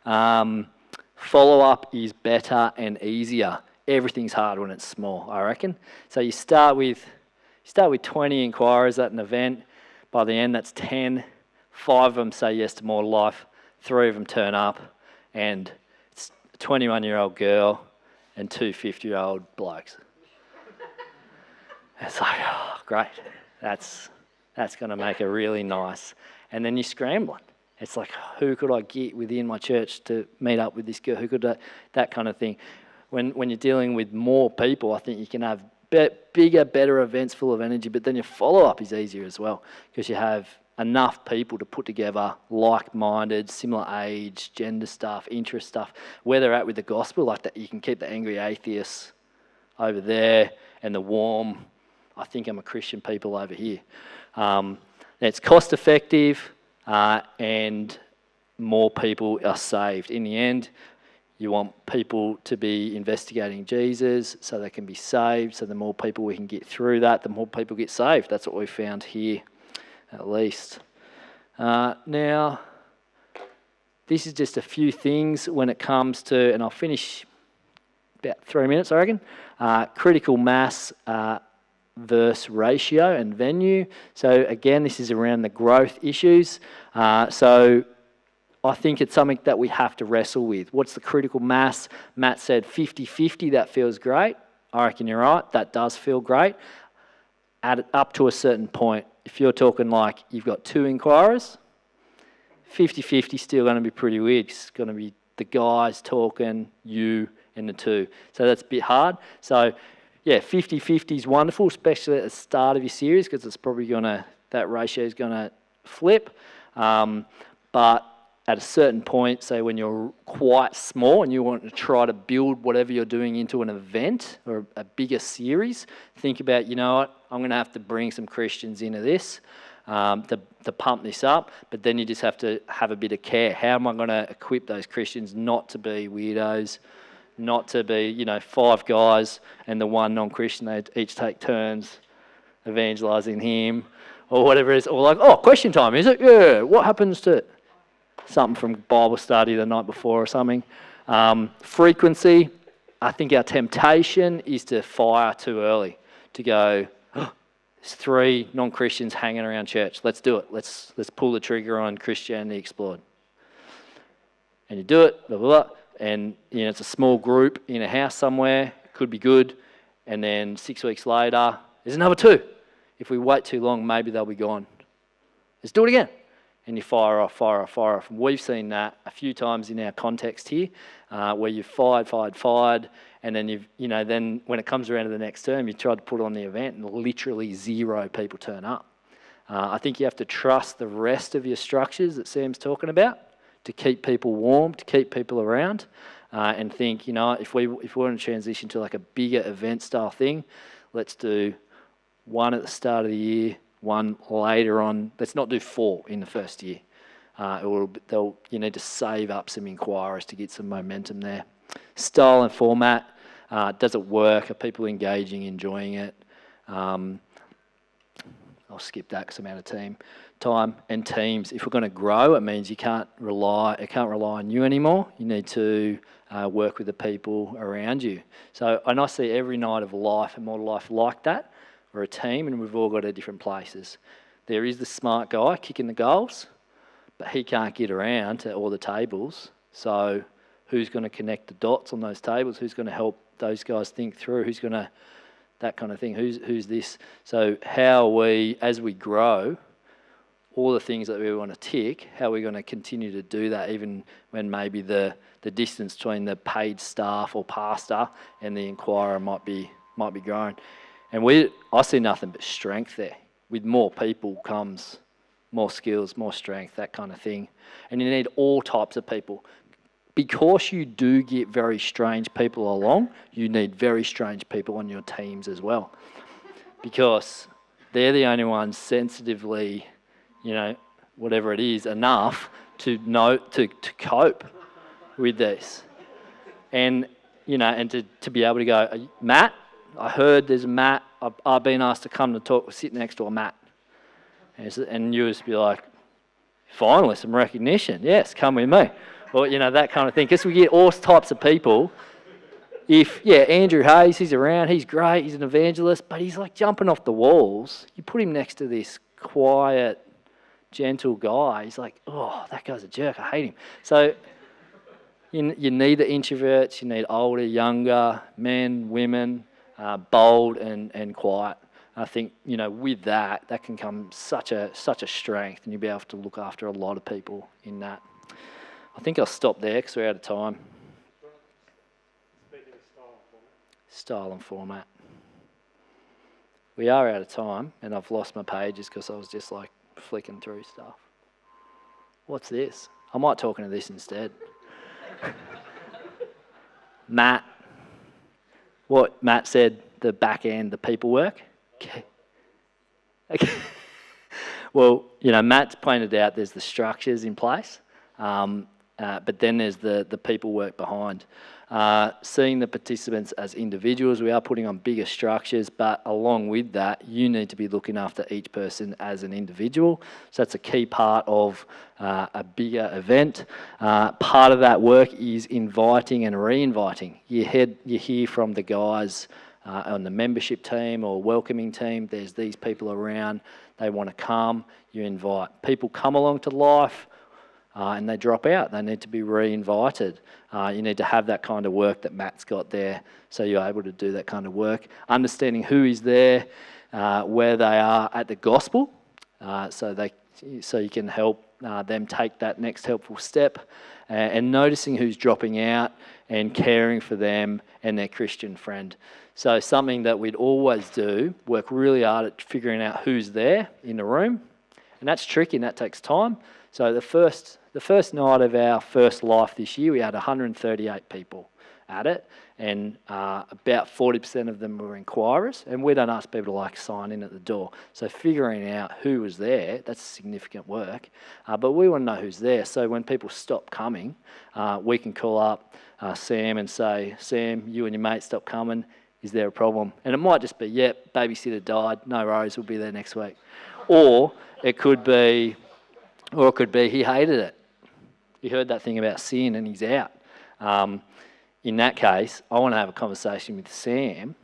Follow-up is better and easier. Everything's hard when it's small, I reckon. So you start with 20 inquiries at an event. By the end, that's 10. 5 of them say yes to more life. 3 of them turn up, and it's a 21-year-old girl and 2 50-year-old blokes. It's like, oh, great. That's going to make it really nice. And then you're scrambling. It's like, who could I get within my church to meet up with this girl? Who could that kind of thing. When you're dealing with more people, I think you can have bigger, better events full of energy, but then your follow-up is easier as well because you have enough people to put together like-minded, similar age, gender stuff, interest stuff, where they're at with the gospel, like that you can keep the angry atheists over there and the warm, I think I'm a Christian people over here. It's cost-effective and more people are saved. In the end, you want people to be investigating Jesus so they can be saved. So the more people we can get through that, the more people get saved. That's what we found here, at least. Now, this is just a few things when it comes to, and I'll finish about 3 minutes, I reckon. Critical mass versus ratio and venue. So again, this is around the growth issues. So I think it's something that we have to wrestle with. What's the critical mass? Matt said 50-50, that feels great. I reckon you're right, that does feel great. Add it up to a certain point. If you're talking like you've got 2 inquirers, 50-50 is still going to be pretty weird. It's going to be the guys talking, you and the 2. So that's a bit hard. So yeah, 50-50 is wonderful, especially at the start of your series because it's probably that ratio is going to flip. But at a certain point, say when you're quite small and you want to try to build whatever you're doing into an event or a bigger series, think about, you know what, I'm going to have to bring some Christians into this to pump this up, but then you just have to have a bit of care. How am I going to equip those Christians not to be weirdos, not to be, 5 guys and the 1 non-Christian, they each take turns evangelising him or whatever it is, or like, oh, question time, is it? Yeah, what happens to something from Bible study the night before or something. Frequency, I think our temptation is to fire too early, to go, oh, there's 3 non-Christians hanging around church. Let's do it. Let's pull the trigger on Christianity Explored. And you do it, blah, blah, blah. And it's a small group in a house somewhere. It could be good. And then 6 weeks later, there's another 2. If we wait too long, maybe they'll be gone. Let's do it again. And you fire off. And we've seen that a few times in our context here, where you've fired, and then then when it comes around to the next term, you tried to put on the event and literally 0 people turn up. I think you have to trust the rest of your structures that Sam's talking about to keep people warm, to keep people around, and think, if we want to transition to like a bigger event style thing, let's do 1 at the start of the year, 1 later on. Let's not do 4 in the first year. You need to save up some inquiries to get some momentum there. Style and format, does it work? Are people engaging, enjoying it? I'll skip that because I'm out of time. And teams, if we're going to grow, it means it can't rely on you anymore. You need to work with the people around you. So, and I see every night of life and more life like that. We're a team and we've all got our different places. There is the smart guy kicking the goals, but he can't get around to all the tables. So who's going to connect the dots on those tables? Who's going to help those guys think through? Who's going to, that kind of thing? Who's this? So how are we, as we grow, all the things that we want to tick, how are we going to continue to do that even when maybe the distance between the paid staff or pastor and the inquirer might be growing? And I see nothing but strength there. With more people comes more skills, more strength, that kind of thing. And you need all types of people. Because you do get very strange people along, you need very strange people on your teams as well. Because they're the only ones sensitively, whatever it is, enough to know to cope with this. And to be able to go, Matt, I heard there's a Matt. I've been asked to come to talk, sit next to a Matt. And you just be like, finally, some recognition. Yes, come with me. Or, that kind of thing. Because we get all types of people. Andrew Haynes, he's around, he's great, he's an evangelist, but he's like jumping off the walls. You put him next to this quiet, gentle guy, he's like, oh, that guy's a jerk, I hate him. So you need the introverts, you need older, younger, men, women, bold and quiet. I think, with that can come such a strength, and you'll be able to look after a lot of people in that. I think I'll stop there because we're out of time. Speaking of style and format. Style and format. We are out of time, and I've lost my pages because I was just like flicking through stuff. What's this? I might talk into this instead. Matt. What Matt said, the back end, the people work. Okay. Well, Matt's pointed out there's the structures in place, but then there's the people work behind. Seeing the participants as individuals, we are putting on bigger structures, but along with that, you need to be looking after each person as an individual. So that's a key part of a bigger event. Part of that work is inviting and re-inviting. You hear from the guys on the membership team or welcoming team, there's these people around, they want to come, you invite. People come along to life, and they drop out. They need to be re-invited. You need to have that kind of work that Matt's got there, so you're able to do that kind of work. Understanding who is there, where they are at the gospel, so you can help them take that next helpful step, and noticing who's dropping out and caring for them and their Christian friend. So something that we'd always do, work really hard at figuring out who's there in the room, and that's tricky and that takes time. So the first night of our first life this year, we had 138 people at it, and about 40% of them were inquirers, and we don't ask people to sign in at the door. So figuring out who was there, that's significant work, but we want to know who's there. So when people stop coming, we can call up Sam and say, Sam, you and your mate stop coming, is there a problem? And it might just be, yep, babysitter died, no worries, we'll be there next week. Or it could be he hated it. He heard that thing about sin and he's out. In that case, I want to have a conversation with Sam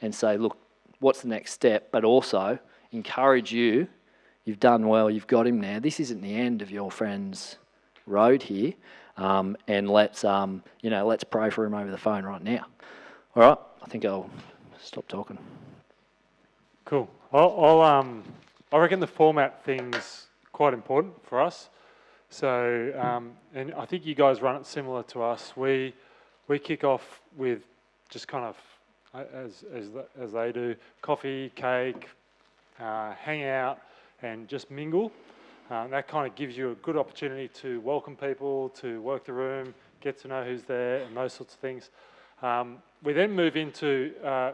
and say, look, what's the next step? But also encourage you. You've done well. You've got him now. This isn't the end of your friend's road here. And let's pray for him over the phone right now. All right. I think I'll stop talking. Cool. I reckon the format thing's quite important for us. So, and I think you guys run it similar to us. We kick off with just kind of, as they do, coffee, cake, hang out, and just mingle. That kind of gives you a good opportunity to welcome people, to work the room, get to know who's there, and those sorts of things. We then move into a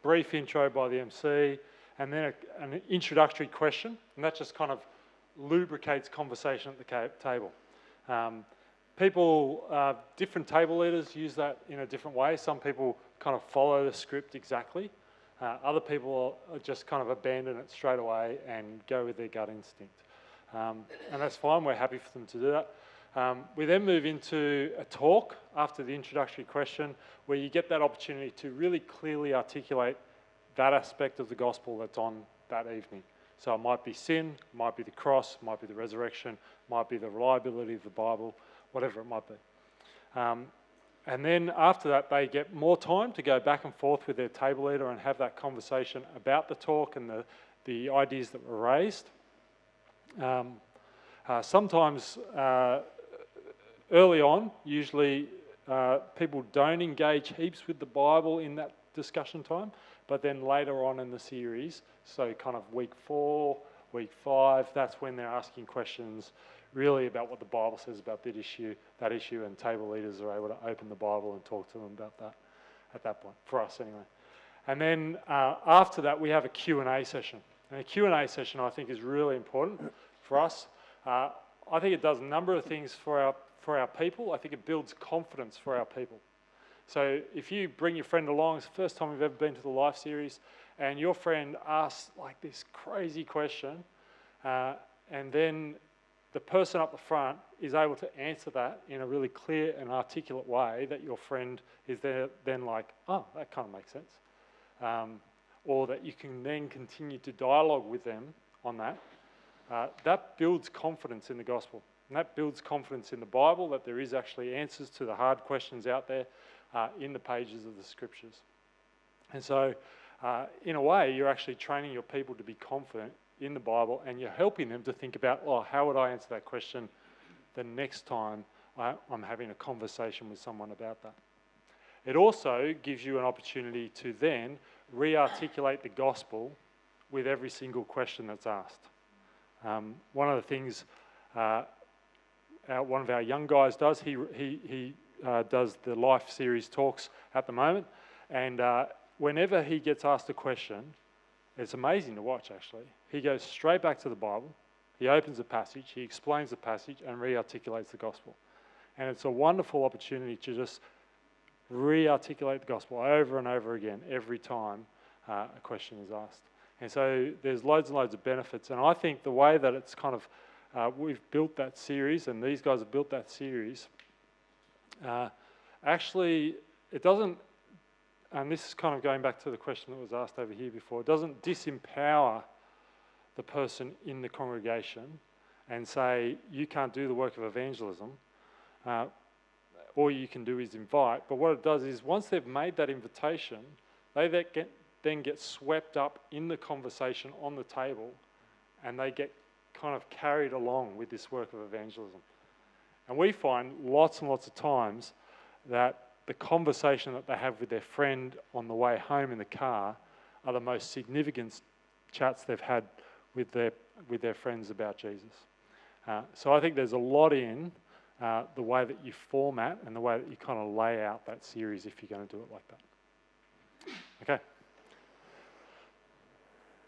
brief intro by the MC, and then an introductory question, and that just kind of lubricates conversation at the table. People, different table leaders use that in a different way. Some people kind of follow the script exactly. Other people just kind of abandon it straight away and go with their gut instinct. And that's fine, we're happy for them to do that. We then move into a talk after the introductory question where you get that opportunity to really clearly articulate that aspect of the gospel that's on that evening. So it might be sin, might be the cross, might be the resurrection, might be the reliability of the Bible, whatever it might be. And then after that, they get more time to go back and forth with their table leader and have that conversation about the talk and the ideas that were raised. Sometimes early on, usually people don't engage heaps with the Bible in that discussion time, but then later on in the series, so kind of week 4 week 5, that's when they're asking questions really about what the Bible says about that issue, and table leaders are able to open the Bible and talk to them about that at that point, for us anyway. And then after that, we have a Q&A session. And a Q&A session, I think, is really important for us. I think it does a number of things for our people. I think it builds confidence for our people. So if you bring your friend along, it's the first time you've ever been to the Life series, and your friend asks like this crazy question, and then the person up the front is able to answer that in a really clear and articulate way that your friend is then like, oh, that kind of makes sense. Or that you can then continue to dialogue with them on that. That builds confidence in the gospel. And that builds confidence in the Bible, that there is actually answers to the hard questions out there in the pages of the scriptures. And so, in a way, you're actually training your people to be confident in the Bible, and you're helping them to think about, oh, how would I answer that question the next time I'm having a conversation with someone about that. It also gives you an opportunity to then re-articulate the gospel with every single question that's asked. One of the things one of our young guys does, he does the Life series talks at the moment, and whenever he gets asked a question, it's amazing to watch actually. He goes straight back to the Bible, he opens a passage, he explains the passage and re-articulates the gospel. And it's a wonderful opportunity to just re-articulate the gospel over and over again every time a question is asked. And so there's loads and loads of benefits, and I think the way that it's kind of we've built that series, and these guys have built that series, actually it doesn't, and this is kind of going back to the question that was asked over here before, it doesn't disempower the person in the congregation and say, you can't do the work of evangelism, all you can do is invite. But what it does is once they've made that invitation, they then get swept up in the conversation on the table, and they get kind of carried along with this work of evangelism. And we find lots and lots of times that the conversation that they have with their friend on the way home in the car are the most significant chats they've had with their friends about Jesus. So I think there's a lot in the way that you format and the way that you kind of lay out that series if you're going to do it like that. Okay.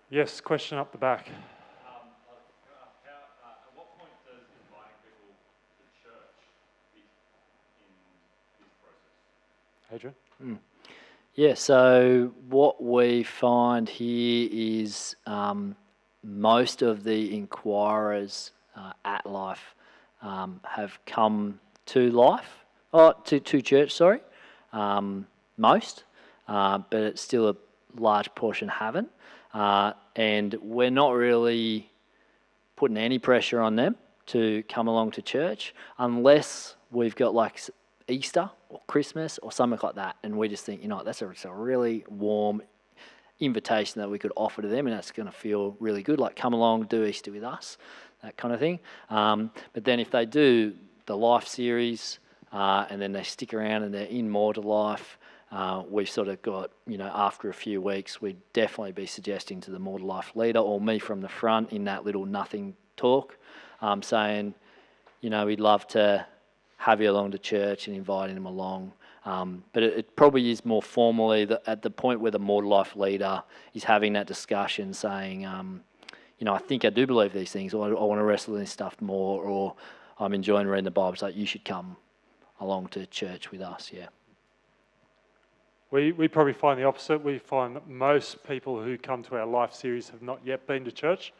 Yes, question up the back. At what point does inviting people to church fit in this process? Adrian? Yeah, so what we find here is most of the inquirers at Life have come to church, sorry, most, but it's still a large portion haven't. And we're not really putting any pressure on them to come along to church unless we've got like Easter or Christmas or something like that, and we just think, that's a really warm invitation that we could offer to them, and that's going to feel really good, like come along, do Easter with us, that kind of thing. But then if they do the Life series and then they stick around and they're in more to Life, we've sort of got, after a few weeks, we'd definitely be suggesting to the More to Life leader or me from the front in that little nothing talk, saying, we'd love to have you along to church and inviting them along. But it probably is more formally at the point where the More to Life leader is having that discussion saying, I think I do believe these things, or I want to wrestle in this stuff more, or I'm enjoying reading the Bible, so you should come along to church with us, yeah. We probably find the opposite. We find that most people who come to our Life series have not yet been to church.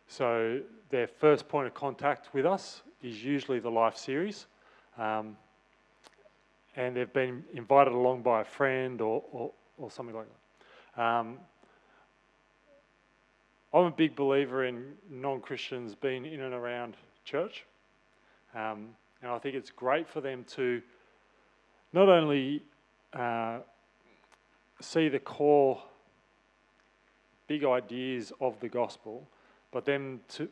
So their first point of contact with us is usually the Life series. And they've been invited along by a friend or something like that. I'm a big believer in non-Christians being in and around church. And I think it's great for them to not only see the core big ideas of the gospel, but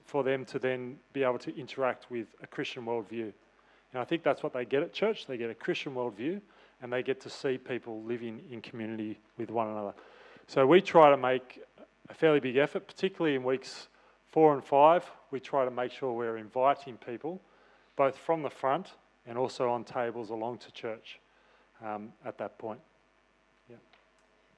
for them to then be able to interact with a Christian worldview. And I think that's what they get at church. They get a Christian worldview, and they get to see people living in community with one another. So we try to make a fairly big effort, particularly in weeks 4 and 5. We try to make sure we're inviting people, both from the front and also on tables along to church at that point. Yeah.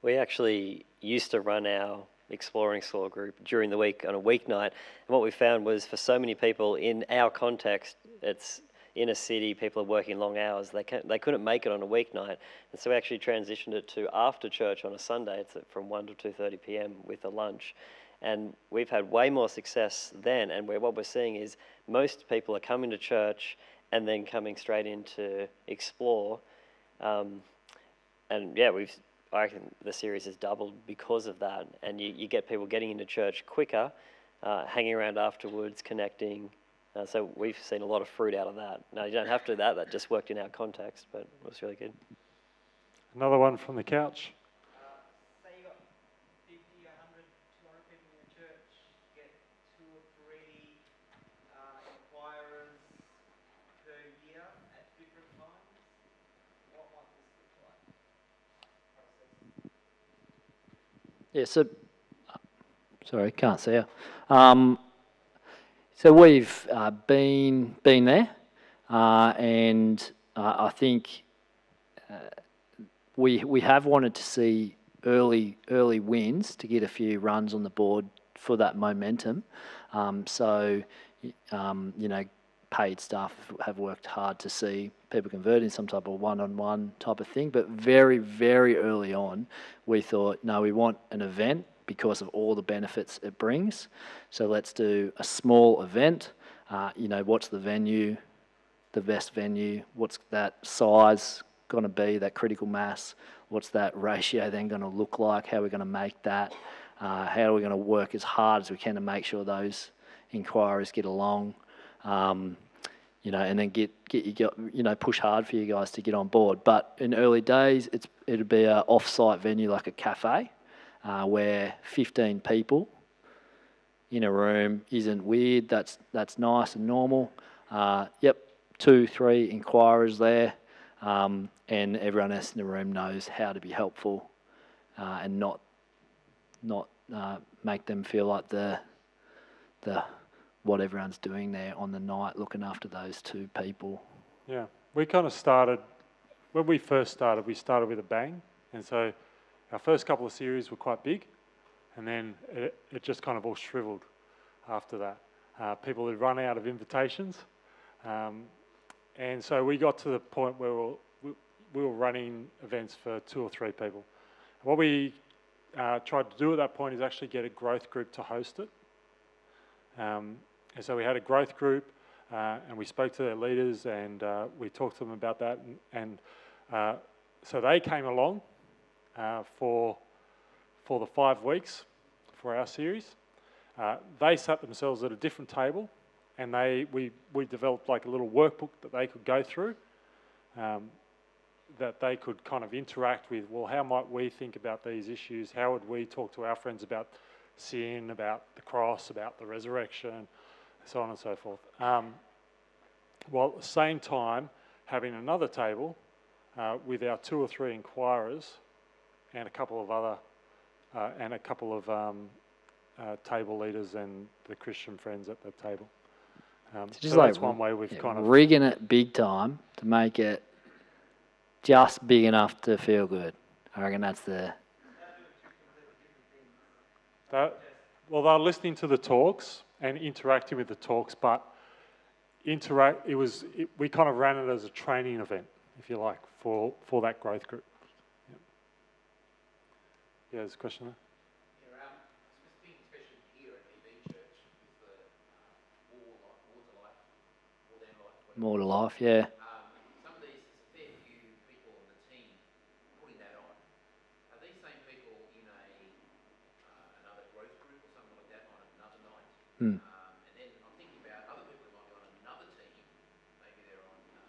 We actually used to run our Exploring Explore group during the week on a weeknight, and what we found was for so many people in our context, it's in a city, people are working long hours, they couldn't make it on a weeknight, and so we actually transitioned it to after church on a Sunday. It's from 1 to 2:30 p.m. with a lunch, and we've had way more success then, and what we're seeing is most people are coming to church and then coming straight into Explore, and yeah, I reckon the series has doubled because of that, and you get people getting into church quicker, hanging around afterwards, connecting. So we've seen a lot of fruit out of that. Now, you don't have to do that. That just worked in our context, but it was really good. Another one from the couch. Say you got 50, 100, 200 people in your church, get 2 or 3 inquirers per year at different times. What might this look like? Process. Yeah, so, sorry, can't see you. So we've been there, and I think we have wanted to see early wins to get a few runs on the board for that momentum. So paid staff have worked hard to see people convert in some type of one-on-one type of thing. But very, very early on, we thought, no, we want an event because of all the benefits it brings. So let's do a small event. What's the venue, the best venue? What's that size going to be, that critical mass? What's that ratio then going to look like? How are we going to make that? How are we going to work as hard as we can to make sure those inquiries get along? And then push hard for you guys to get on board. But in early days, it'd be an off-site venue like a cafe, where 15 people in a room isn't weird. That's nice and normal. 2, 3 inquirers there, and everyone else in the room knows how to be helpful, and not make them feel like the what everyone's doing there on the night, looking after those 2 people. Yeah, we kind of started, when we first started, we started with a bang. And so our first couple of series were quite big, and then it just kind of all shriveled after that. People had run out of invitations. And so we got to the point where we were running events for 2 or 3 people. What we tried to do at that point is actually get a growth group to host it. And so we had a growth group, and we spoke to their leaders, and we talked to them about that. And so they came along for the 5 weeks for our series. They sat themselves at a different table, and we developed like a little workbook that they could go through, that they could kind of interact with. Well, how might we think about these issues? How would we talk to our friends about sin, about the cross, about the resurrection, so on and so forth. While at the same time having another table with our 2 or 3 inquirers and a couple of other table leaders and the Christian friends at the table. So that's one way we've kind of rigging it big time to make it just big enough to feel good. I reckon that's the. They're listening to the talks and interacting with the talks, but we kind of ran it as a training event, if you like, for that growth group. Yeah, there's a question there. Especially here at EB Church, with the More to life, yeah. some of these, there's a fair few people on the team putting that on. Are these same people in another growth group or something like that on another night? And then I'm thinking about other people who might be on another team. Maybe they're on the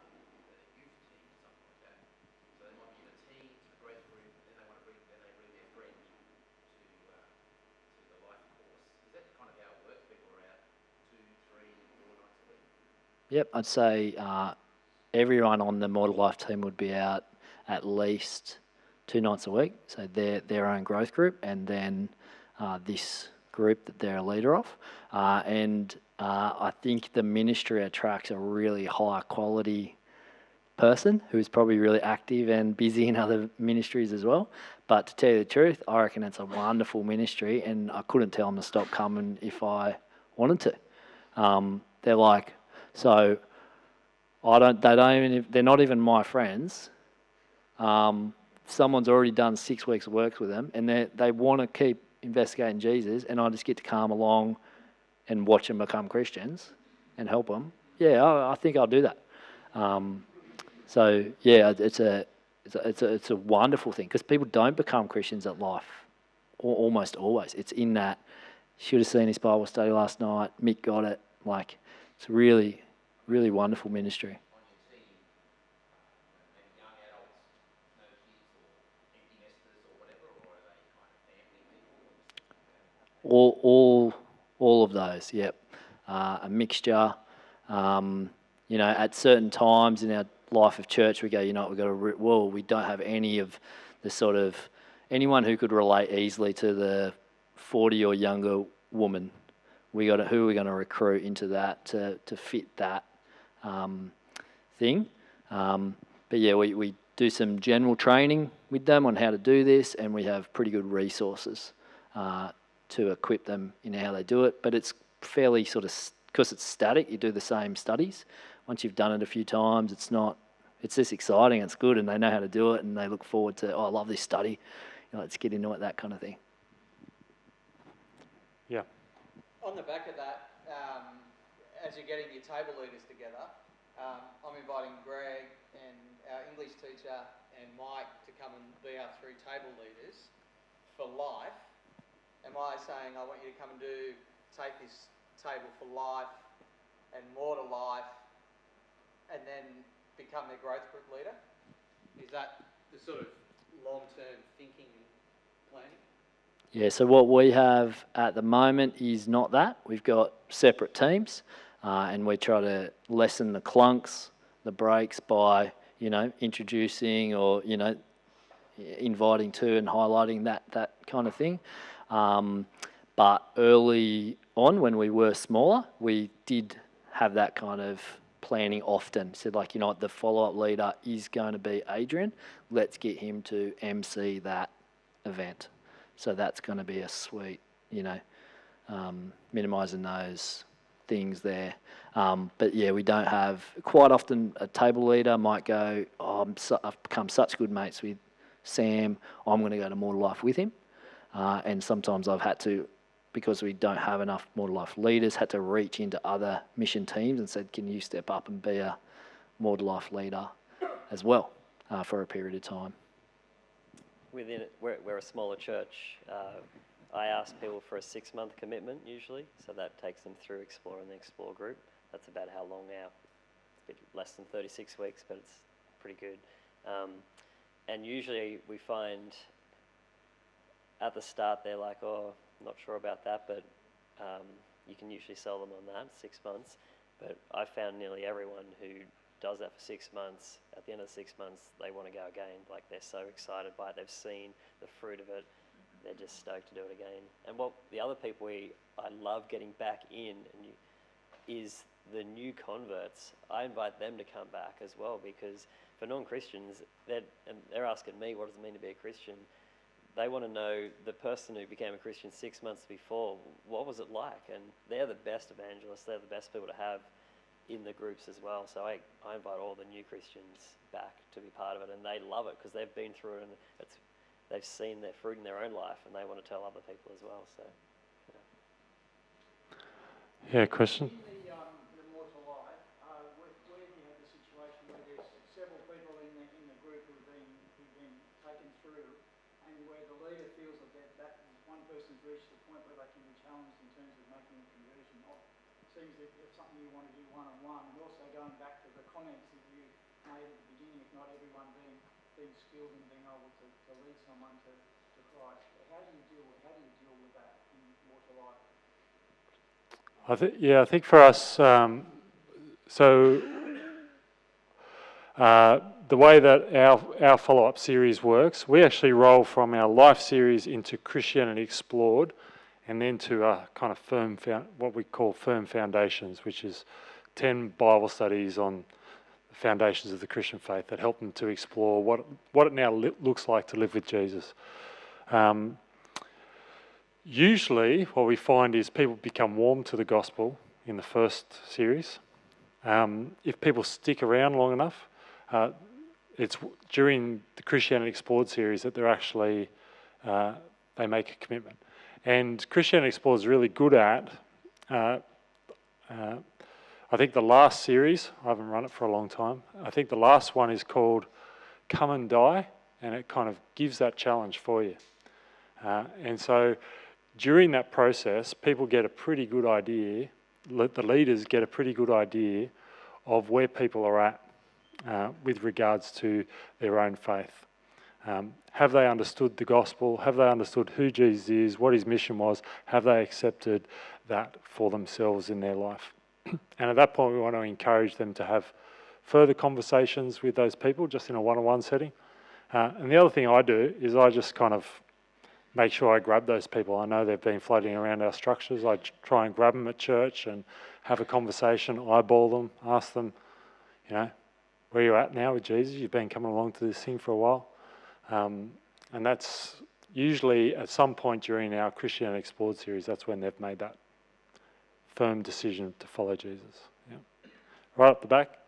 youth team or something like that. So they might be in a team to the growth group, and then they want to bring their friend to the life course. Is that kind of how it works? People are out 2, 3, 4 nights a week? Yep, I'd say everyone on the More to Life team would be out at least 2 nights a week, so their own growth group, and then this group that they're a leader of. And I think the ministry attracts a really high quality person who's probably really active and busy in other ministries as well. But to tell you the truth, I reckon it's a wonderful ministry, and I couldn't tell them to stop coming if I wanted to. They're like, so they're not even my friends. Someone's already done 6 weeks of work with them, and they want to keep investigating Jesus, and I just get to come along and watch them become Christians and help them. Yeah, I think I'll do that. So yeah, it's a wonderful thing, because people don't become Christians at life, almost always. It's in that, should have seen his Bible study last night, Mick got it. Like, it's really, really wonderful ministry. On your team, maybe young adults, no kids or empty nesters or whatever, or are they kind of family people? All of those, yep. A mixture. At certain times in our life of church, we go, we've got to, we don't have any of the sort of, anyone who could relate easily to the 40 or younger woman. Who are we going to recruit into that to fit that thing? But yeah, we do some general training with them on how to do this, and we have pretty good resources to equip them in how they do it. But it's fairly sort of, because it's static, you do the same studies. Once you've done it a few times, it's just exciting, it's good, and they know how to do it, and they look forward to, I love this study, let's get into it, that kind of thing. Yeah. On the back of that, as you're getting your table leaders together, I'm inviting Greg and our English teacher and Mike to come and be our 3 table leaders for life. Am I saying I want you to come and take this table for life and more to life, and then become their growth group leader? Is that the sort of long-term thinking and planning? Yeah, so what we have at the moment is not that. We've got separate teams, and we try to lessen the clunks, the breaks by, introducing or, inviting to and highlighting that kind of thing. But early on, when we were smaller, we did have that kind of planning often. Said, like, the follow-up leader is going to be Adrian. Let's get him to MC that event. So that's going to be a sweet, minimising those things there. But yeah, we don't have, quite often a table leader might go, I've become such good mates with Sam, I'm going to go to More to Life with him. And sometimes I've had to, because we don't have enough More to Life leaders, had to reach into other mission teams and said, can you step up and be a More to Life leader as well for a period of time. Within it, we're a smaller church. I ask people for a 6-month commitment usually, so that takes them through Explore and the Explore group. That's about how long now. It's a bit less than 36 weeks, but it's pretty good. And usually we find at the start they're like, oh, not sure about that, but you can usually sell them on that, 6 months. But I found nearly everyone who does that for 6 months, at the end of the 6 months, they want to go again. Like, they're so excited by it. They've seen the fruit of it. They're just stoked to do it again. And what the other people I love getting back in is the new converts. I invite them to come back as well, because for non-Christians, they're asking me, what does it mean to be a Christian? They want to know the person who became a Christian 6 months before, what was it like? And they're the best evangelists. They're the best people to have in the groups as well. So I invite all the new Christians back to be part of it, and they love it because they've been through it, and they've seen their fruit in their own life, and they want to tell other people as well. So, Yeah, question? In the More to Life, where you have the situation where there's several people in the group who've been taken through, and where the leader feels that one person's reached the point where they can be challenged in terms of making a conversion. It seems that it's something you want to do one-on-one, and also going back to the comments that you made at the beginning, if not everyone being skilled in being able to lead someone to Christ. How do you deal with that in More to Life? I think for us, the way that our follow-up series works, we actually roll from our life series into Christianity Explored, and then to a kind of what we call firm foundations, which is 10 Bible studies on the foundations of the Christian faith that help them to explore what it now looks like to live with Jesus. Usually, what we find is people become warm to the gospel in the first series. If people stick around long enough, it's during the Christianity Explored series that they're actually, they make a commitment. And Christianity Explored is really good at, I think the last series, I haven't run it for a long time, I think the last one is called Come and Die, and it kind of gives that challenge for you. And so during that process, people get a pretty good idea, the leaders get a pretty good idea of where people are at with regards to their own faith. Have they understood the gospel? Have they understood who Jesus is, what his mission was? Have they accepted that for themselves in their life? And at that point, we want to encourage them to have further conversations with those people, just in a one-on-one setting. And the other thing I do is I just kind of make sure I grab those people. I know they've been floating around our structures. I try and grab them at church and have a conversation, eyeball them, ask them, where you at now with Jesus? You've been coming along to this thing for a while. And that's usually at some point during our Christianity Explored series, that's when they've made that firm decision to follow Jesus. Yeah. Right up the back.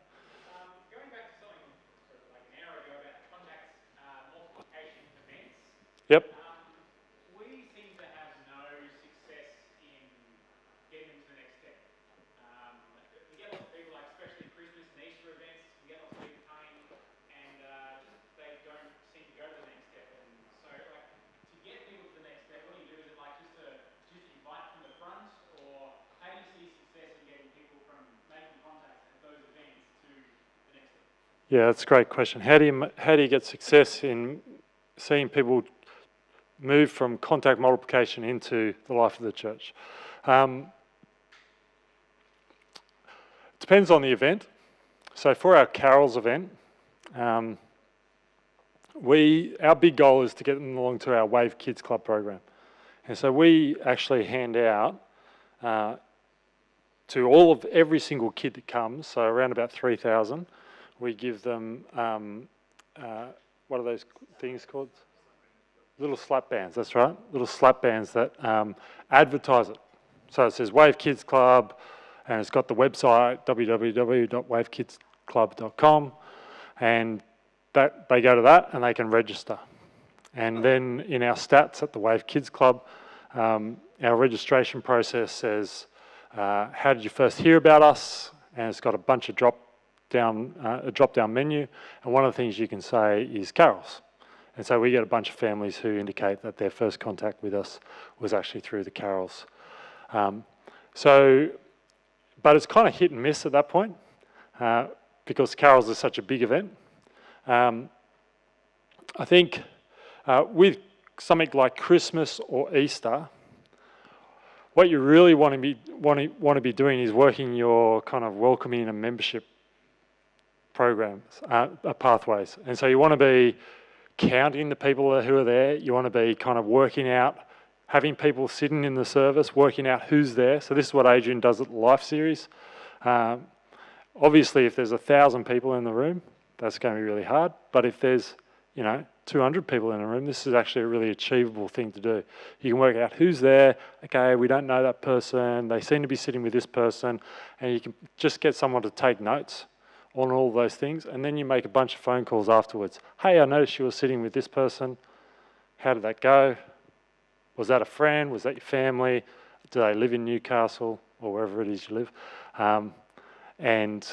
Going back to something sort of like an hour ago about contacts multiplication events. Yep. We seem to have no success in getting them to the next step. We get lots of people, like especially Christmas and Easter events, we get lots of people coming and they don't seem to go to the next step. And so, like, to get people to the next step, what do you do? Is it like just invite from the front, or how do you see success in getting people from making contacts at those events to the next step? Yeah, that's a great question. How do you get success in seeing people move from contact multiplication into the life of the church? Depends on the event. So for our carols event, our big goal is to get them along to our Wave Kids Club program. And so we actually hand out to every single kid that comes, so around about 3,000, we give them, what are those things called? Little slap bands, that's right. Little slap bands that advertise it. So it says Wave Kids Club, and it's got the website, www.wavekidsclub.com, and they go to that and they can register. And then in our stats at the Wave Kids Club, our registration process says, how did you first hear about us? And it's got a bunch of drop-down menu, and one of the things you can say is carols. And so we get a bunch of families who indicate that their first contact with us was actually through the carols. But it's kind of hit and miss at that point because carols is such a big event. I think with something like Christmas or Easter, what you really want to be doing is working your kind of welcoming and membership programs, pathways. And so you want to be counting the people who are there. You want to be kind of working out, having people sitting in the service, working out who's there. So this is what Adrian does at the Life Series. Obviously, if there's 1,000 people in the room, that's going to be really hard. But if there's, 200 people in a room, this is actually a really achievable thing to do. You can work out who's there. Okay, we don't know that person. They seem to be sitting with this person. And you can just get someone to take notes on all those things. And then you make a bunch of phone calls afterwards. Hey, I noticed you were sitting with this person. How did that go? Was that a friend? Was that your family? Do they live in Newcastle or wherever it is you live? And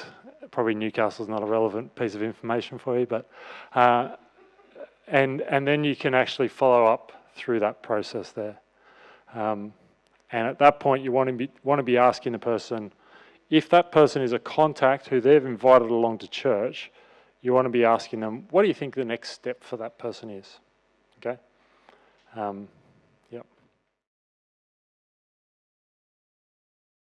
probably Newcastle's not a relevant piece of information for you, but and then you can actually follow up through that process there. And at that point, you want to be asking the person, if that person is a contact who they've invited along to church, you want to be asking them, what do you think the next step for that person is? Okay. And